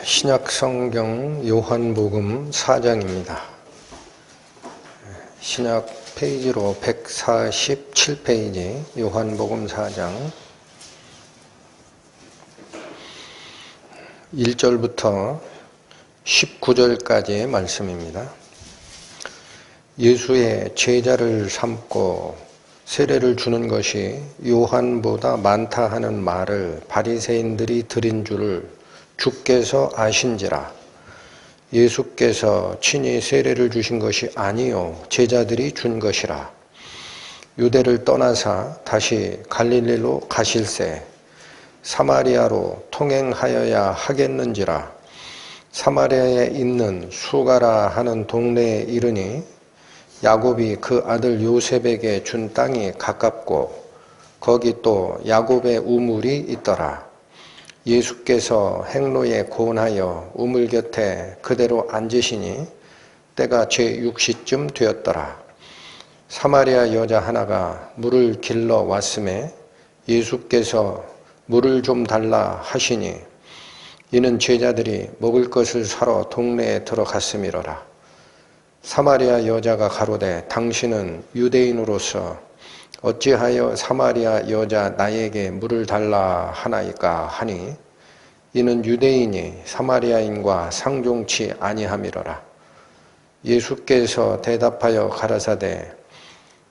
신약 성경 요한복음 4장입니다. 신약 페이지로 147페이지 요한복음 4장 1절부터 19절까지의 말씀입니다. 예수의 제자를 삼고 세례를 주는 것이 요한보다 많다 하는 말을 바리새인들이 들은 줄을 주께서 아신지라. 예수께서 친히 세례를 주신 것이 아니요 제자들이 준 것이라. 유대를 떠나사 다시 갈릴리로 가실새 사마리아로 통행하여야 하겠는지라. 사마리아에 있는 수가라 하는 동네에 이르니 야곱이 그 아들 요셉에게 준 땅이 가깝고 거기 또 야곱의 우물이 있더라. 예수께서 행로에 고운하여 우물 곁에 그대로 앉으시니 때가 제6시쯤 되었더라. 사마리아 여자 하나가 물을 길러 왔음에 예수께서 물을 좀 달라 하시니 이는 제자들이 먹을 것을 사러 동네에 들어갔음이로라. 사마리아 여자가 가로되 당신은 유대인으로서 어찌하여 사마리아 여자 나에게 물을 달라 하나이까 하니 이는 유대인이 사마리아인과 상종치 아니함이로라. 예수께서 대답하여 가라사대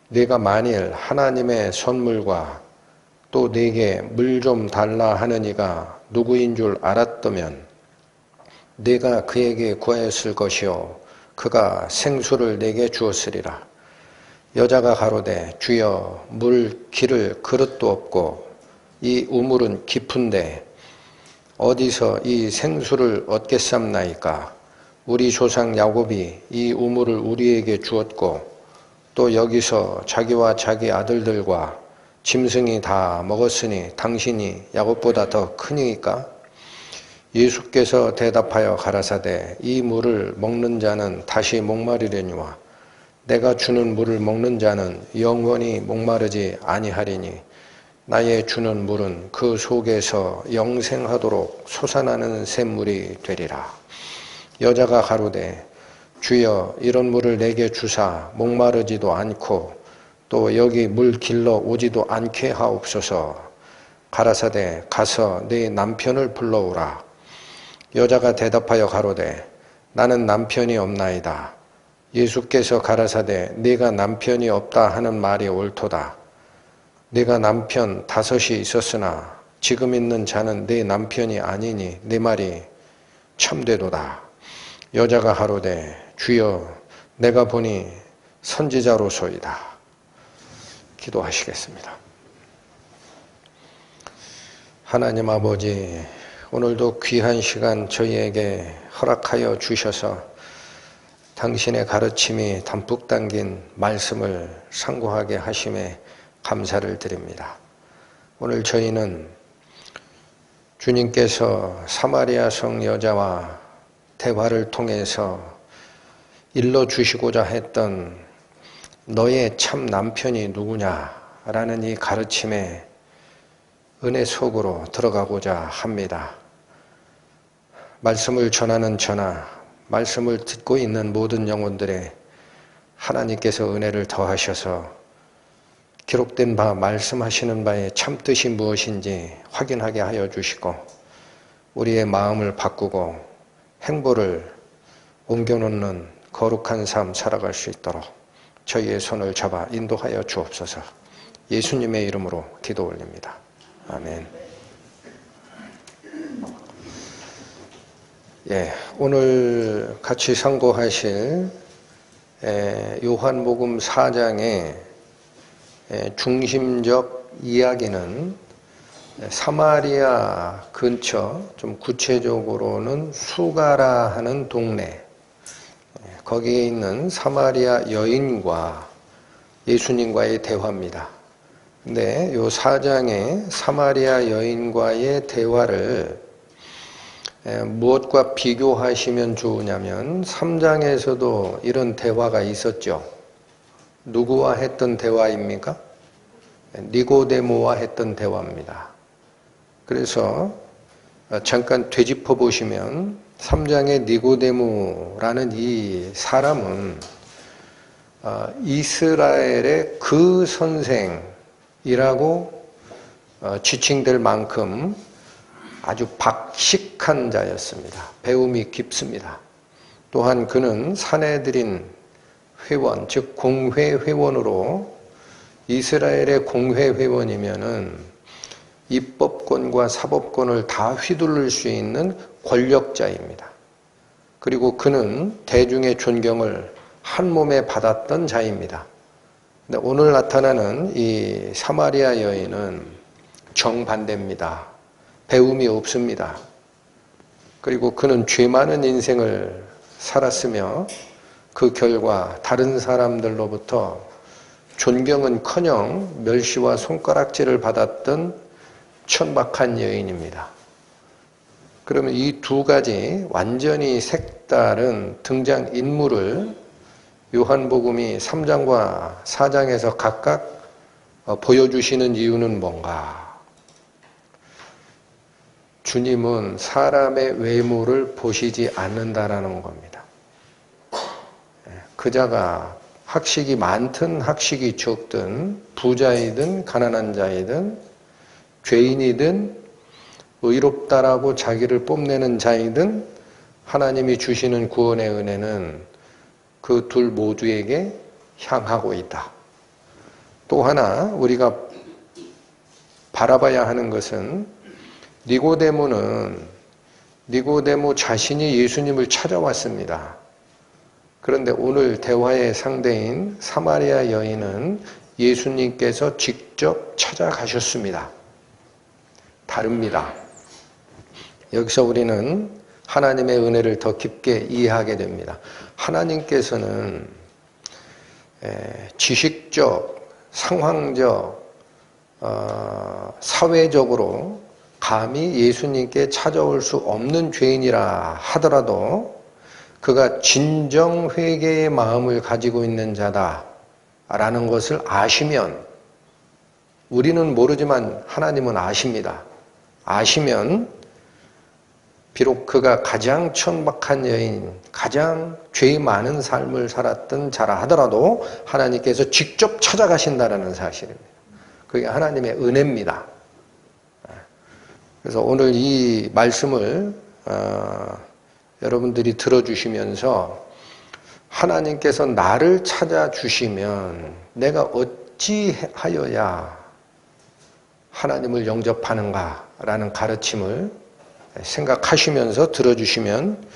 네가 만일 하나님의 선물과 또 네게 물 좀 달라 하는 이가 누구인 줄 알았더면 네가 그에게 구하였을 것이요 그가 생수를 네게 주었으리라. 여자가 가로되 주여 물 기를 그릇도 없고 이 우물은 깊은데 어디서 이 생수를 얻겠삼나이까. 우리 조상 야곱이 이 우물을 우리에게 주었고 또 여기서 자기와 자기 아들들과 짐승이 다 먹었으니 당신이 야곱보다 더 크니까. 예수께서 대답하여 가라사대 이 물을 먹는 자는 다시 목마르려니와 내가 주는 물을 먹는 자는 영원히 목마르지 아니하리니 나의 주는 물은 그 속에서 영생하도록 솟아나는 샘물이 되리라. 여자가 가로되 주여 이런 물을 내게 주사 목마르지도 않고 또 여기 물 길러 오지도 않게 하옵소서. 가라사대 가서 네 남편을 불러오라. 여자가 대답하여 가로되 나는 남편이 없나이다. 예수께서 가라사대 네가 남편이 없다 하는 말이 옳도다. 네가 남편 5이 있었으나 지금 있는 자는 네 남편이 아니니 네 말이 참되도다. 여자가 하로되 주여 내가 보니 선지자로소이다. 기도하시겠습니다. 하나님 아버지, 오늘도 귀한 시간 저희에게 허락하여 주셔서 당신의 가르침이 담뿍 담긴 말씀을 상고하게 하심에 감사를 드립니다. 오늘 저희는 주님께서 사마리아 성 여자와 대화를 통해서 일러주시고자 했던 너의 참 남편이 누구냐라는 이 가르침에 은혜 속으로 들어가고자 합니다. 말씀을 전하는 저나 말씀을 듣고 있는 모든 영혼들의 하나님께서 은혜를 더하셔서 기록된 바 말씀하시는 바의 참뜻이 무엇인지 확인하게 하여 주시고 우리의 마음을 바꾸고 행보를 옮겨놓는 거룩한 삶 살아갈 수 있도록 저희의 손을 잡아 인도하여 주옵소서. 예수님의 이름으로 기도 올립니다. 아멘. 오늘 같이 상고하실 요한복음 4장의 중심적 이야기는 사마리아 근처, 좀 구체적으로는 수가라 하는 동네, 거기에 있는 사마리아 여인과 예수님과의 대화입니다. 근데 요 4장의 사마리아 여인과의 대화를 무엇과 비교하시면 좋으냐면 3장에서도 이런 대화가 있었죠. 누구와 했던 대화입니까? 니고데모와 했던 대화입니다. 그래서 잠깐 되짚어 보시면 3장의 니고데모라는 이 사람은 이스라엘의 그 선생이라고 지칭될 만큼 아주 박식한 자였습니다. 배움이 깊습니다. 또한 그는 산헤드린 회원, 즉 공회회원으로, 이스라엘의 공회회원이면은 입법권과 사법권을 다 휘둘릴 수 있는 권력자입니다. 그리고 그는 대중의 존경을 한 몸에 받았던 자입니다. 근데 오늘 나타나는 이 사마리아 여인은 정반대입니다. 배움이 없습니다. 그리고 그는 죄 많은 인생을 살았으며 그 결과 다른 사람들로부터 존경은커녕 멸시와 손가락질을 받았던 천박한 여인입니다. 그러면 이 두 가지 완전히 색다른 등장인물을 요한복음이 3장과 4장에서 각각 보여주시는 이유는 뭔가? 주님은 사람의 외모를 보시지 않는다라는 겁니다. 그자가 학식이 많든 학식이 적든, 부자이든 가난한 자이든, 죄인이든 의롭다라고 자기를 뽐내는 자이든, 하나님이 주시는 구원의 은혜는 그 둘 모두에게 향하고 있다. 또 하나 우리가 바라봐야 하는 것은, 니고데모 자신이 예수님을 찾아왔습니다. 그런데 오늘 대화의 상대인 사마리아 여인은 예수님께서 직접 찾아가셨습니다. 다릅니다. 여기서 우리는 하나님의 은혜를 더 깊게 이해하게 됩니다. 하나님께서는 지식적, 상황적, 사회적으로 감히 예수님께 찾아올 수 없는 죄인이라 하더라도 그가 진정 회개의 마음을 가지고 있는 자다라는 것을 아시면, 우리는 모르지만 하나님은 아십니다. 아시면 비록 그가 가장 천박한 여인, 가장 죄 많은 삶을 살았던 자라 하더라도 하나님께서 직접 찾아가신다는 사실입니다. 그게 하나님의 은혜입니다. 그래서 오늘 이 말씀을 여러분들이 들어주시면서 하나님께서 나를 찾아주시면 내가 어찌하여야 하나님을 영접하는가라는 가르침을 생각하시면서 들어주시면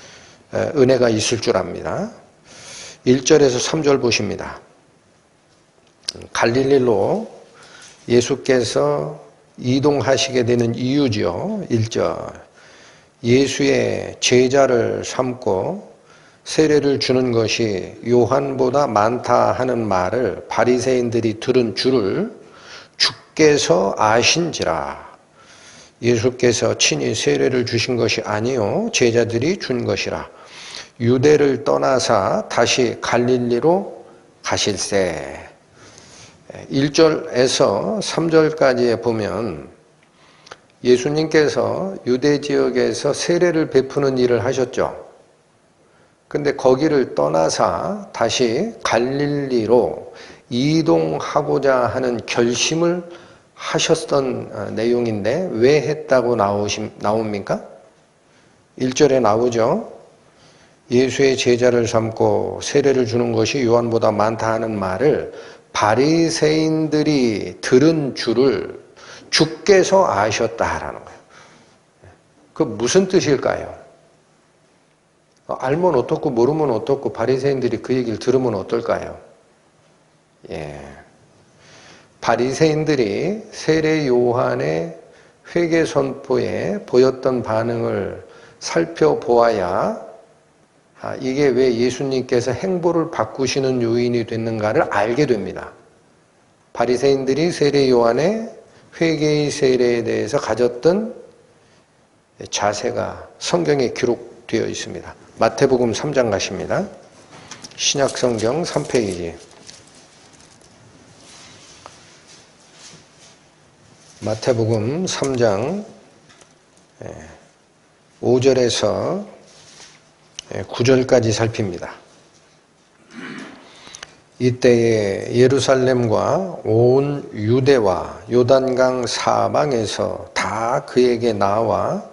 은혜가 있을 줄 압니다. 1절에서 3절 보십니다. 갈릴리로 예수께서 이동하시게 되는 이유죠. 1절. 예수의 제자를 삼고 세례를 주는 것이 요한보다 많다 하는 말을 바리새인들이 들은 줄을 주께서 아신지라. 예수께서 친히 세례를 주신 것이 아니요 제자들이 준 것이라. 유대를 떠나사 다시 갈릴리로 가실세. 1절에서 3절까지에 보면 예수님께서 유대 지역에서 세례를 베푸는 일을 하셨죠. 근데 거기를 떠나사 다시 갈릴리로 이동하고자 하는 결심을 하셨던 내용인데 왜 했다고 나옵니까? 1절에 나오죠. 예수의 제자를 삼고 세례를 주는 것이 요한보다 많다 하는 말을 바리새인들이 들은 줄을 주께서 아셨다라는 거예요. 그 무슨 뜻일까요? 알면 어떻고 모르면 어떻고 바리새인들이 그 얘기를 들으면 어떨까요? 바리새인들이 세례 요한의 회개 선포에 보였던 반응을 살펴보아야 이게 왜 예수님께서 행보를 바꾸시는 요인이 됐는가를 알게 됩니다. 바리새인들이 세례 요한의 회개의 세례에 대해서 가졌던 자세가 성경에 기록되어 있습니다. 마태복음 3장 가십니다. 신약성경 3페이지. 마태복음 3장 5절에서 9절까지 살핍니다. 이때에 예루살렘과 온 유대와 요단강 사방에서 다 그에게 나와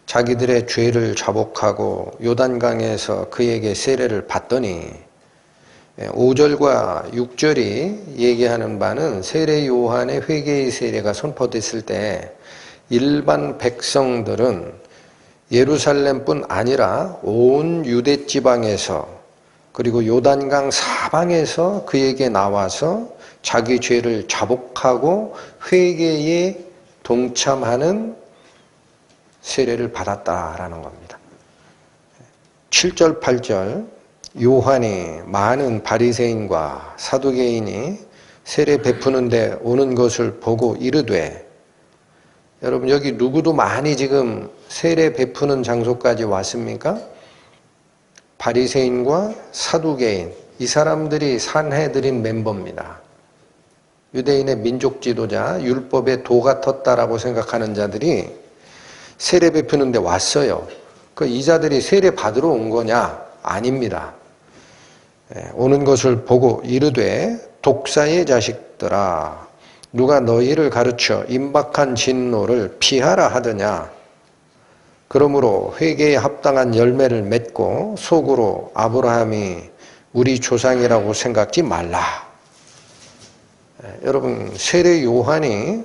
자기들의 죄를 자복하고 요단강에서 그에게 세례를 받더니 5절과 6절이 얘기하는 바는 세례 요한의 회개의 세례가 선포됐을 때 일반 백성들은 예루살렘뿐 아니라 온 유대 지방에서 그리고 요단강 사방에서 그에게 나와서 자기 죄를 자복하고 회개에 동참하는 세례를 받았다라는 겁니다. 7절, 8절 요한이 많은 바리새인과 사두개인이 세례 베푸는데 오는 것을 보고 이르되, 여러분 여기 누구도 많이 지금 세례 베푸는 장소까지 왔습니까? 바리새인과 사두개인, 이 사람들이 산헤드린 멤버입니다. 유대인의 민족 지도자, 율법에 도가 텄다라고 생각하는 자들이 세례 베푸는데 왔어요. 이 자들이 세례 받으러 온 거냐? 아닙니다. 오는 것을 보고 이르되 독사의 자식들아, 누가 너희를 가르쳐 임박한 진노를 피하라 하더냐? 그러므로 회개에 합당한 열매를 맺고 속으로 아브라함이 우리 조상이라고 생각지 말라. 여러분, 세례 요한이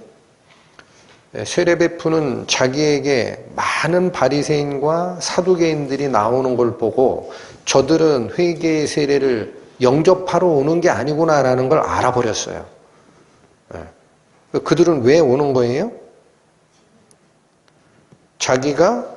세례 베푸는 자기에게 많은 바리새인과 사두개인들이 나오는 걸 보고 저들은 회개의 세례를 영접하러 오는 게 아니구나라는 걸 알아버렸어요. 그들은 왜 오는 거예요? 자기가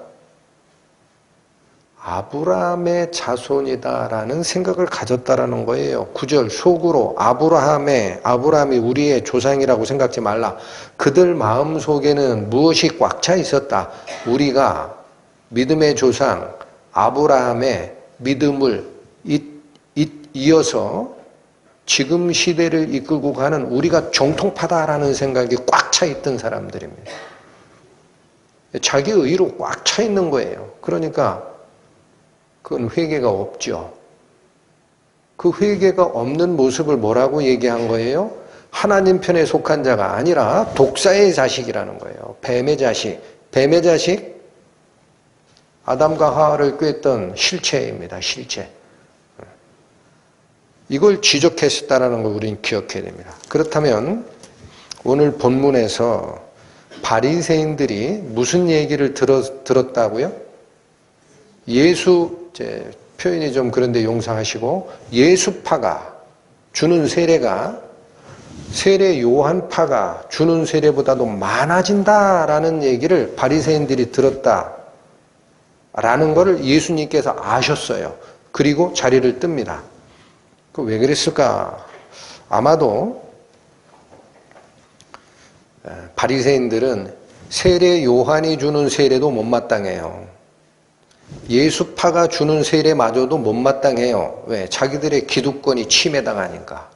아브라함의 자손이다라는 생각을 가졌다라는 거예요. 9절 속으로 아브라함이 우리의 조상이라고 생각지 말라. 그들 마음속에는 무엇이 꽉 차 있었다. 우리가 믿음의 조상 아브라함의 믿음을 이어서 지금 시대를 이끌고 가는 우리가 정통파다라는 생각이 꽉 차 있던 사람들입니다. 자기 의로 꽉 차 있는 거예요. 그러니까 그건 회개가 없죠. 그 회개가 없는 모습을 뭐라고 얘기한 거예요? 하나님 편에 속한 자가 아니라 독사의 자식이라는 거예요. 뱀의 자식. 뱀의 자식? 아담과 하와를 꾀했던 실체입니다. 실체. 이걸 지적했다는 걸 우리는 기억해야 됩니다. 그렇다면 오늘 본문에서 바리새인들이 무슨 얘기를 들었다고요? 표현이 좀 그런데 용서하시고, 예수파가 주는 세례가 세례 요한파가 주는 세례보다도 많아진다라는 얘기를 바리새인들이 들었다라는 것을 예수님께서 아셨어요. 그리고 자리를 뜹니다. 왜 그랬을까? 아마도 바리새인들은 세례 요한이 주는 세례도 못마땅해요. 예수파가 주는 세례마저도 못마땅해요. 왜? 자기들의 기득권이 침해당하니까.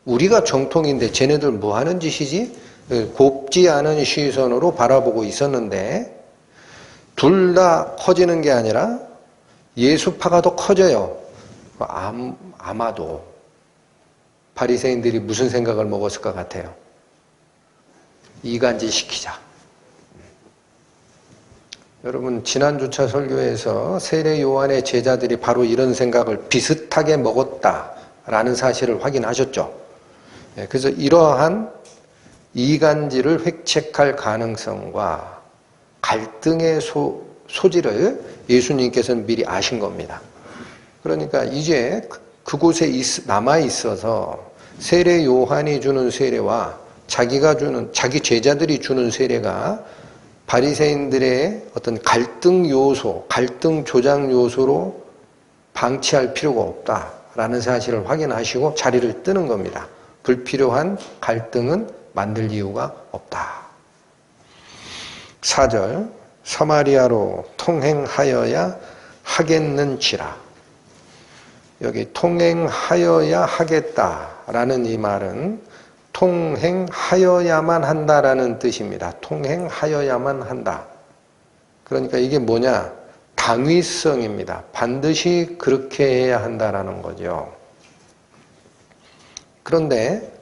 우리가 정통인데 쟤네들 뭐 하는 짓이지? 곱지 않은 시선으로 바라보고 있었는데, 둘 다 커지는 게 아니라 예수파가 더 커져요. 아마도 바리새인들이 무슨 생각을 먹었을 것 같아요? 이간질 시키자. 여러분, 지난주차 설교에서 세례 요한의 제자들이 바로 이런 생각을 비슷하게 먹었다라는 사실을 확인하셨죠. 그래서 이러한 이간질을 획책할 가능성과 갈등의 소지를 예수님께서는 미리 아신 겁니다. 그러니까 이제 그곳에 남아 있어서 세례 요한이 주는 세례와 자기 제자들이 주는 세례가 바리새인들의 어떤 갈등 요소, 갈등 조장 요소로 방치할 필요가 없다라는 사실을 확인하시고 자리를 뜨는 겁니다. 불필요한 갈등은 만들 이유가 없다. 4절, 서마리아로 통행하여야 하겠는지라. 여기 통행하여야 하겠다라는 이 말은 통행하여야만 한다라는 뜻입니다. 통행하여야만 한다. 그러니까 이게 뭐냐? 당위성입니다. 반드시 그렇게 해야 한다라는 거죠. 그런데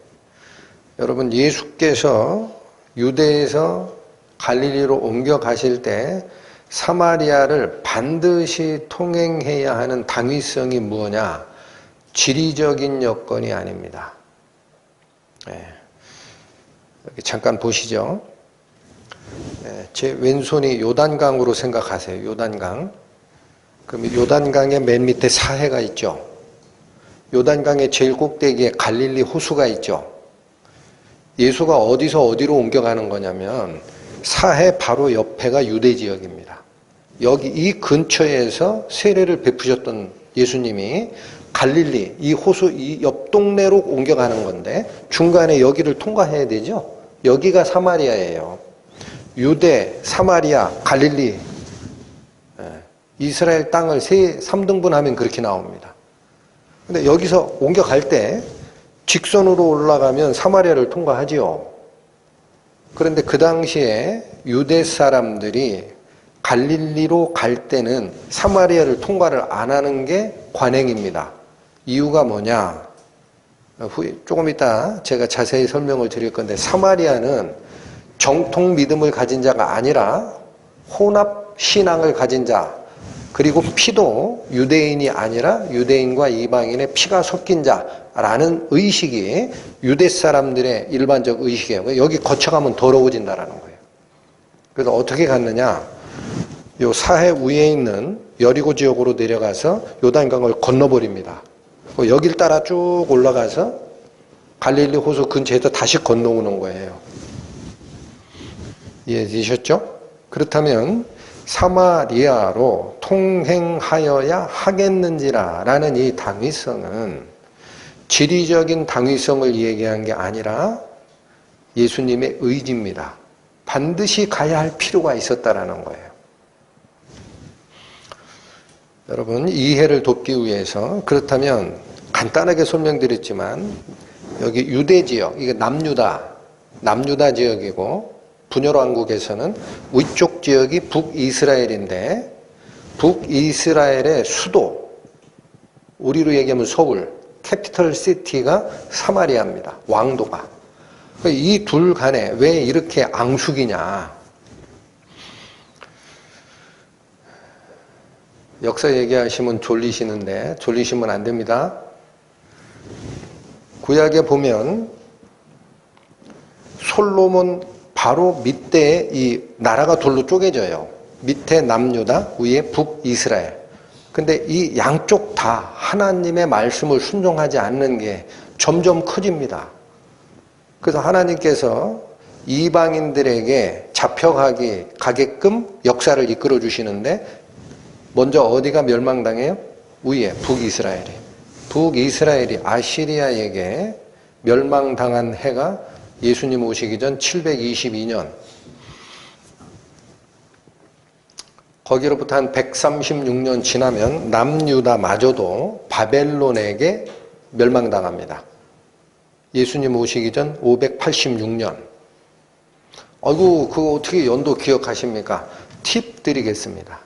여러분, 예수께서 유대에서 갈릴리로 옮겨가실 때 사마리아를 반드시 통행해야 하는 당위성이 뭐냐? 지리적인 여건이 아닙니다. 여기 잠깐 보시죠. 제 왼손이 요단강으로 생각하세요. 요단강. 그럼 요단강의 맨 밑에 사해가 있죠. 요단강의 제일 꼭대기에 갈릴리 호수가 있죠. 예수가 어디서 어디로 옮겨가는 거냐면 사해 바로 옆에가 유대 지역입니다. 여기 이 근처에서 세례를 베푸셨던 예수님이 갈릴리 이 호수 이 옆 동네로 옮겨가는 건데 중간에 여기를 통과해야 되죠. 여기가 사마리아예요. 유대, 사마리아, 갈릴리, 이스라엘 땅을 3등분하면 그렇게 나옵니다. 근데 여기서 옮겨갈 때 직선으로 올라가면 사마리아를 통과하지요. 그런데 그 당시에 유대 사람들이 갈릴리로 갈 때는 사마리아를 통과를 안 하는 게 관행입니다. 이유가 뭐냐? 조금 이따 제가 자세히 설명을 드릴 건데 사마리아는 정통 믿음을 가진 자가 아니라 혼합 신앙을 가진 자, 그리고 피도 유대인이 아니라 유대인과 이방인의 피가 섞인 자라는 의식이 유대 사람들의 일반적 의식이에요. 여기 거쳐가면 더러워진다라는 거예요. 그래서 어떻게 갔느냐? 요 사해 위에 있는 여리고 지역으로 내려가서 요단강을 건너버립니다. 여길 따라 쭉 올라가서 갈릴리 호수 근처에서 다시 건너오는 거예요. 이해되셨죠? 그렇다면 사마리아로 통행하여야 하겠는지라 라는 이 당위성은 지리적인 당위성을 얘기한 게 아니라 예수님의 의지입니다. 반드시 가야 할 필요가 있었다라는 거예요. 여러분, 이해를 돕기 위해서 그렇다면 간단하게 설명드렸지만 여기 유대 지역, 이게 남유다 지역이고 분열왕국에서는 위쪽 지역이 북이스라엘인데 북이스라엘의 수도, 우리로 얘기하면 서울, 캐피털 시티가 사마리아입니다. 왕도가. 이 둘 간에 왜 이렇게 앙숙이냐? 역사 얘기하시면 졸리시는데 졸리시면 안 됩니다. 구약에 보면 솔로몬 바로 밑에 이 나라가 둘로 쪼개져요. 밑에 남유다, 위에 북이스라엘. 근데 이 양쪽 다 하나님의 말씀을 순종하지 않는 게 점점 커집니다. 그래서 하나님께서 이방인들에게 잡혀가게끔 역사를 이끌어 주시는데 먼저 어디가 멸망당해요? 위에 북이스라엘이. 북이스라엘이 아시리아에게 멸망당한 해가 예수님 오시기 전 722년. 거기로부터 한 136년 지나면 남유다마저도 바벨론에게 멸망당합니다. 예수님 오시기 전 586년. 아이고, 그거 어떻게 연도 기억하십니까? 팁 드리겠습니다.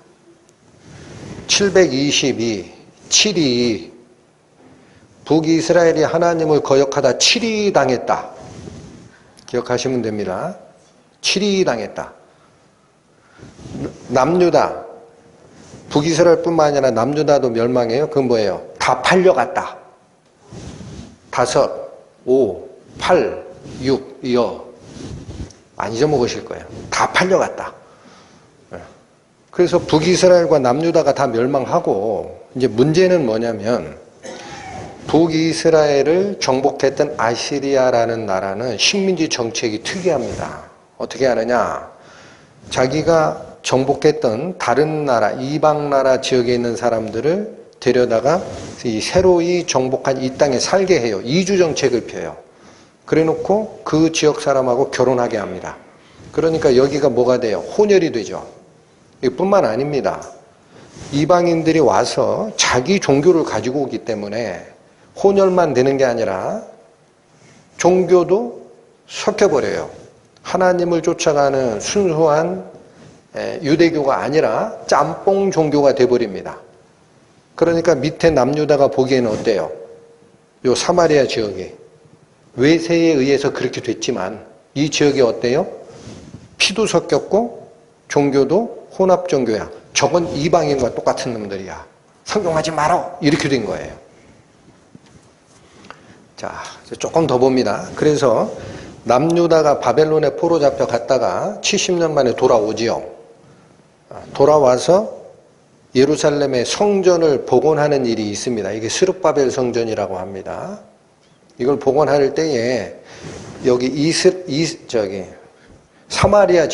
722, 722. 북이스라엘이 하나님을 거역하다 722 당했다. 기억하시면 됩니다. 722 당했다. 남유다, 북이스라엘뿐만 아니라 남유다도 멸망해요. 그건 뭐예요? 다 팔려갔다. 5, 5, 8, 6, 이어 안 잊어먹으실 거예요. 다 팔려갔다. 그래서 북이스라엘과 남유다가 다 멸망하고 이제 문제는 뭐냐면 북이스라엘을 정복했던 아시리아라는 나라는 식민지 정책이 특이합니다. 어떻게 하느냐? 자기가 정복했던 다른 나라, 이방 나라 지역에 있는 사람들을 데려다가 이 새로이 정복한 이 땅에 살게 해요. 이주 정책을 펴요. 그래 놓고 그 지역 사람하고 결혼하게 합니다. 그러니까 여기가 뭐가 돼요? 혼혈이 되죠. 이뿐만 아닙니다. 이방인들이 와서 자기 종교를 가지고 오기 때문에 혼혈만 되는 게 아니라 종교도 섞여버려요. 하나님을 쫓아가는 순수한 유대교가 아니라 짬뽕 종교가 돼버립니다. 그러니까 밑에 남유다가 보기에는 어때요? 요 사마리아 지역이 외세에 의해서 그렇게 됐지만 이 지역이 어때요? 피도 섞였고 종교도 혼합 종교야. 저건 이방인과 똑같은 놈들이야. 상종하지 말어. 이렇게 된 거예요. 자, 조금 더 봅니다. 그래서 남유다가 바벨론에 포로 잡혀 갔다가 70년 만에 돌아오지요. 돌아와서 예루살렘의 성전을 복원하는 일이 있습니다. 이게 스룹바벨 성전이라고 합니다. 이걸 복원할 때에 여기 사마리아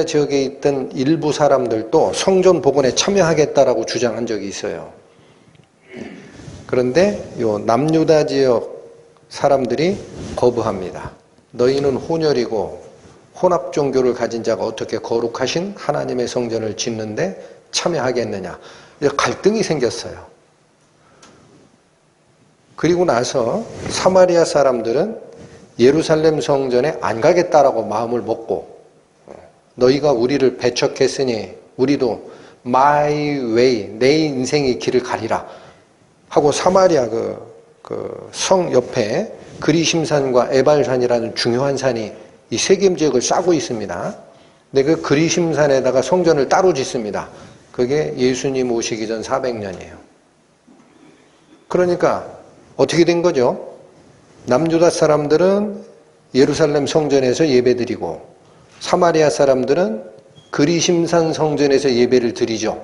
지역에 있던 일부 사람들도 성전 복원에 참여하겠다라고 주장한 적이 있어요. 그런데 요 남유다 지역 사람들이 거부합니다. 너희는 혼혈이고 혼합 종교를 가진 자가 어떻게 거룩하신 하나님의 성전을 짓는데 참여하겠느냐. 갈등이 생겼어요. 그리고 나서 사마리아 사람들은 예루살렘 성전에 안 가겠다라고 마음을 먹고 너희가 우리를 배척했으니 우리도 my way, 내 인생의 길을 가리라 하고 사마리아 그 성 옆에 그리심산과 에발산이라는 중요한 산이 이 세겜 지역을 싸고 있습니다. 근데 그 그리심산에다가 성전을 따로 짓습니다. 그게 예수님 오시기 전 400년이에요. 그러니까 어떻게 된 거죠? 남유다 사람들은 예루살렘 성전에서 예배드리고 사마리아 사람들은 그리심산 성전에서 예배를 드리죠.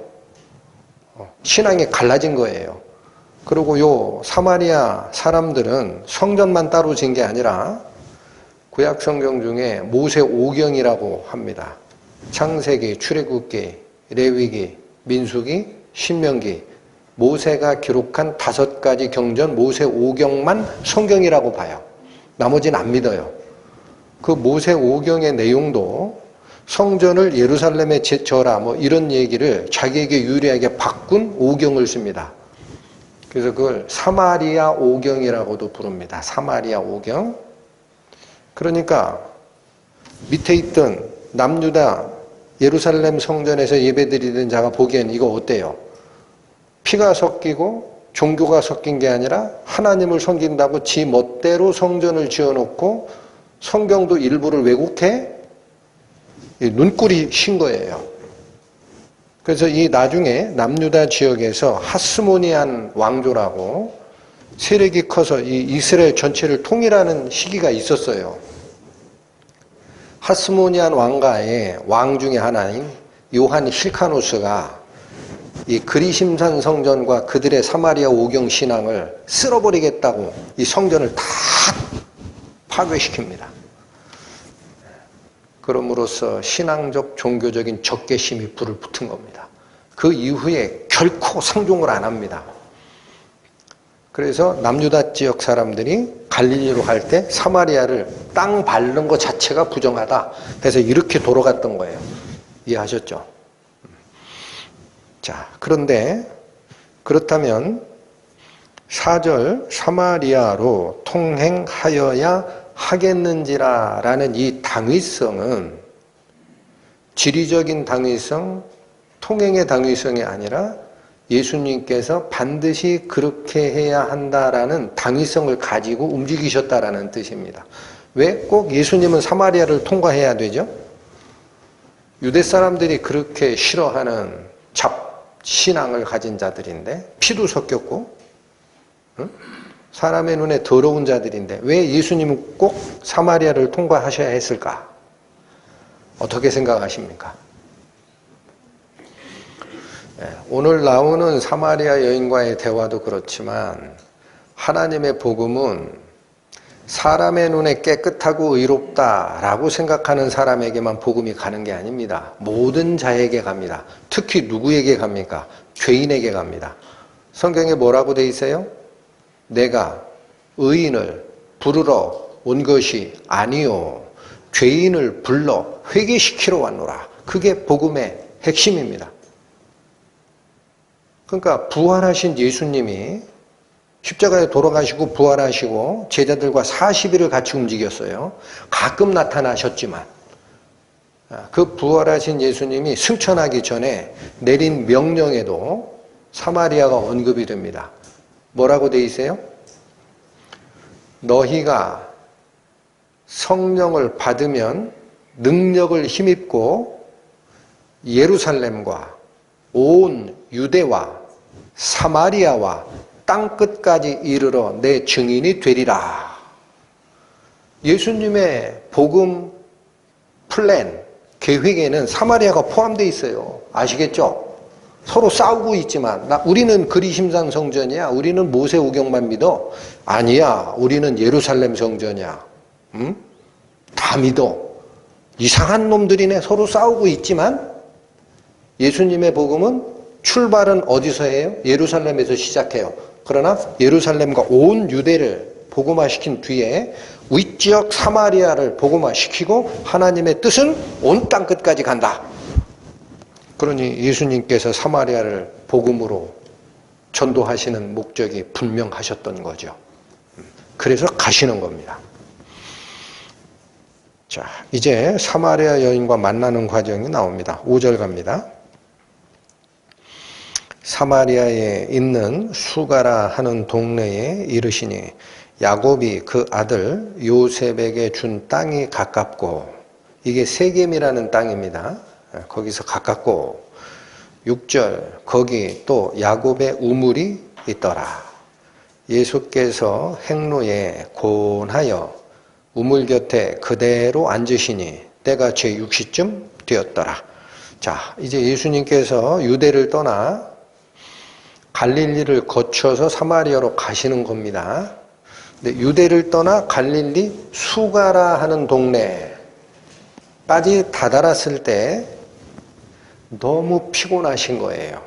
신앙이 갈라진 거예요. 그리고 요 사마리아 사람들은 성전만 따로 지은 게 아니라 구약 성경 중에 모세 오경이라고 합니다. 창세기, 출애굽기, 레위기, 민수기, 신명기, 모세가 기록한 5가지 경전 모세 오경만 성경이라고 봐요. 나머지는 안 믿어요. 그 모세 오경의 내용도 성전을 예루살렘에 지어라 뭐 이런 얘기를 자기에게 유리하게 바꾼 오경을 씁니다. 그래서 그걸 사마리아 오경이라고도 부릅니다. 사마리아 오경. 그러니까 밑에 있던 남유다 예루살렘 성전에서 예배드리는 자가 보기엔 이거 어때요? 피가 섞이고 종교가 섞인 게 아니라 하나님을 섬긴다고 지 멋대로 성전을 지어놓고 성경도 일부를 왜곡해 눈꼴이 신 거예요. 그래서 이 나중에 남유다 지역에서 하스모니안 왕조라고 세력이 커서 이 이스라엘 전체를 통일하는 시기가 있었어요. 하스모니안 왕가의 왕 중에 하나인 요한 힐카노스가 이 그리심산 성전과 그들의 사마리아 오경 신앙을 쓸어버리겠다고 이 성전을 다 파괴시킵니다. 그럼으로써 신앙적 종교적인 적개심이 불을 붙은 겁니다. 그 이후에 결코 상종을 안 합니다. 그래서 남유다 지역 사람들이 갈릴리로 갈 때 사마리아를 땅 밟는 것 자체가 부정하다. 그래서 이렇게 돌아갔던 거예요. 이해하셨죠? 자, 그런데 그렇다면 4절 사마리아로 통행하여야 하겠는지라 라는 이 당위성은 지리적인 당위성, 통행의 당위성이 아니라 예수님께서 반드시 그렇게 해야 한다라는 당위성을 가지고 움직이셨다라는 뜻입니다. 왜 꼭 예수님은 사마리아를 통과해야 되죠? 유대 사람들이 그렇게 싫어하는 잡신앙을 가진 자들인데 피도 섞였고 응? 사람의 눈에 더러운 자들인데 왜 예수님은 꼭 사마리아를 통과하셔야 했을까? 어떻게 생각하십니까? 오늘 나오는 사마리아 여인과의 대화도 그렇지만 하나님의 복음은 사람의 눈에 깨끗하고 의롭다라고 생각하는 사람에게만 복음이 가는 게 아닙니다. 모든 자에게 갑니다. 특히 누구에게 갑니까? 죄인에게 갑니다. 성경에 뭐라고 돼 있어요? 내가 의인을 부르러 온 것이 아니요 죄인을 불러 회개시키러 왔노라. 그게 복음의 핵심입니다. 그러니까 부활하신 예수님이 십자가에 돌아가시고 부활하시고 제자들과 40일을 같이 움직였어요. 가끔 나타나셨지만 그 부활하신 예수님이 승천하기 전에 내린 명령에도 사마리아가 언급이 됩니다. 뭐라고 돼 있어요? 너희가 성령을 받으면 능력을 힘입고 예루살렘과 온 유대와 사마리아와 땅끝까지 이르러 내 증인이 되리라. 예수님의 복음 플랜, 계획에는 사마리아가 포함되어 있어요. 아시겠죠? 서로 싸우고 있지만 우리는 그리심산 성전이야. 우리는 모세 오경만 믿어. 아니야. 우리는 예루살렘 성전이야. 응? 다 믿어. 이상한 놈들이네. 서로 싸우고 있지만 예수님의 복음은 출발은 어디서 해요? 예루살렘에서 시작해요. 그러나 예루살렘과 온 유대를 복음화시킨 뒤에 윗지역 사마리아를 복음화시키고 하나님의 뜻은 온 땅끝까지 간다. 그러니 예수님께서 사마리아를 복음으로 전도하시는 목적이 분명하셨던 거죠. 그래서 가시는 겁니다. 자, 이제 사마리아 여인과 만나는 과정이 나옵니다. 5절 갑니다. 사마리아에 있는 수가라 하는 동네에 이르시니 야곱이 그 아들 요셉에게 준 땅이 가깝고, 이게 세겜이라는 땅입니다. 거기서 가깝고, 6절 거기 또 야곱의 우물이 있더라. 예수께서 행로에 곤하여 우물 곁에 그대로 앉으시니 때가 제6시쯤 되었더라. 자, 이제 예수님께서 유대를 떠나 갈릴리를 거쳐서 사마리아로 가시는 겁니다. 근데 유대를 떠나 갈릴리 수가라 하는 동네까지 다다랐을 때 너무 피곤하신 거예요.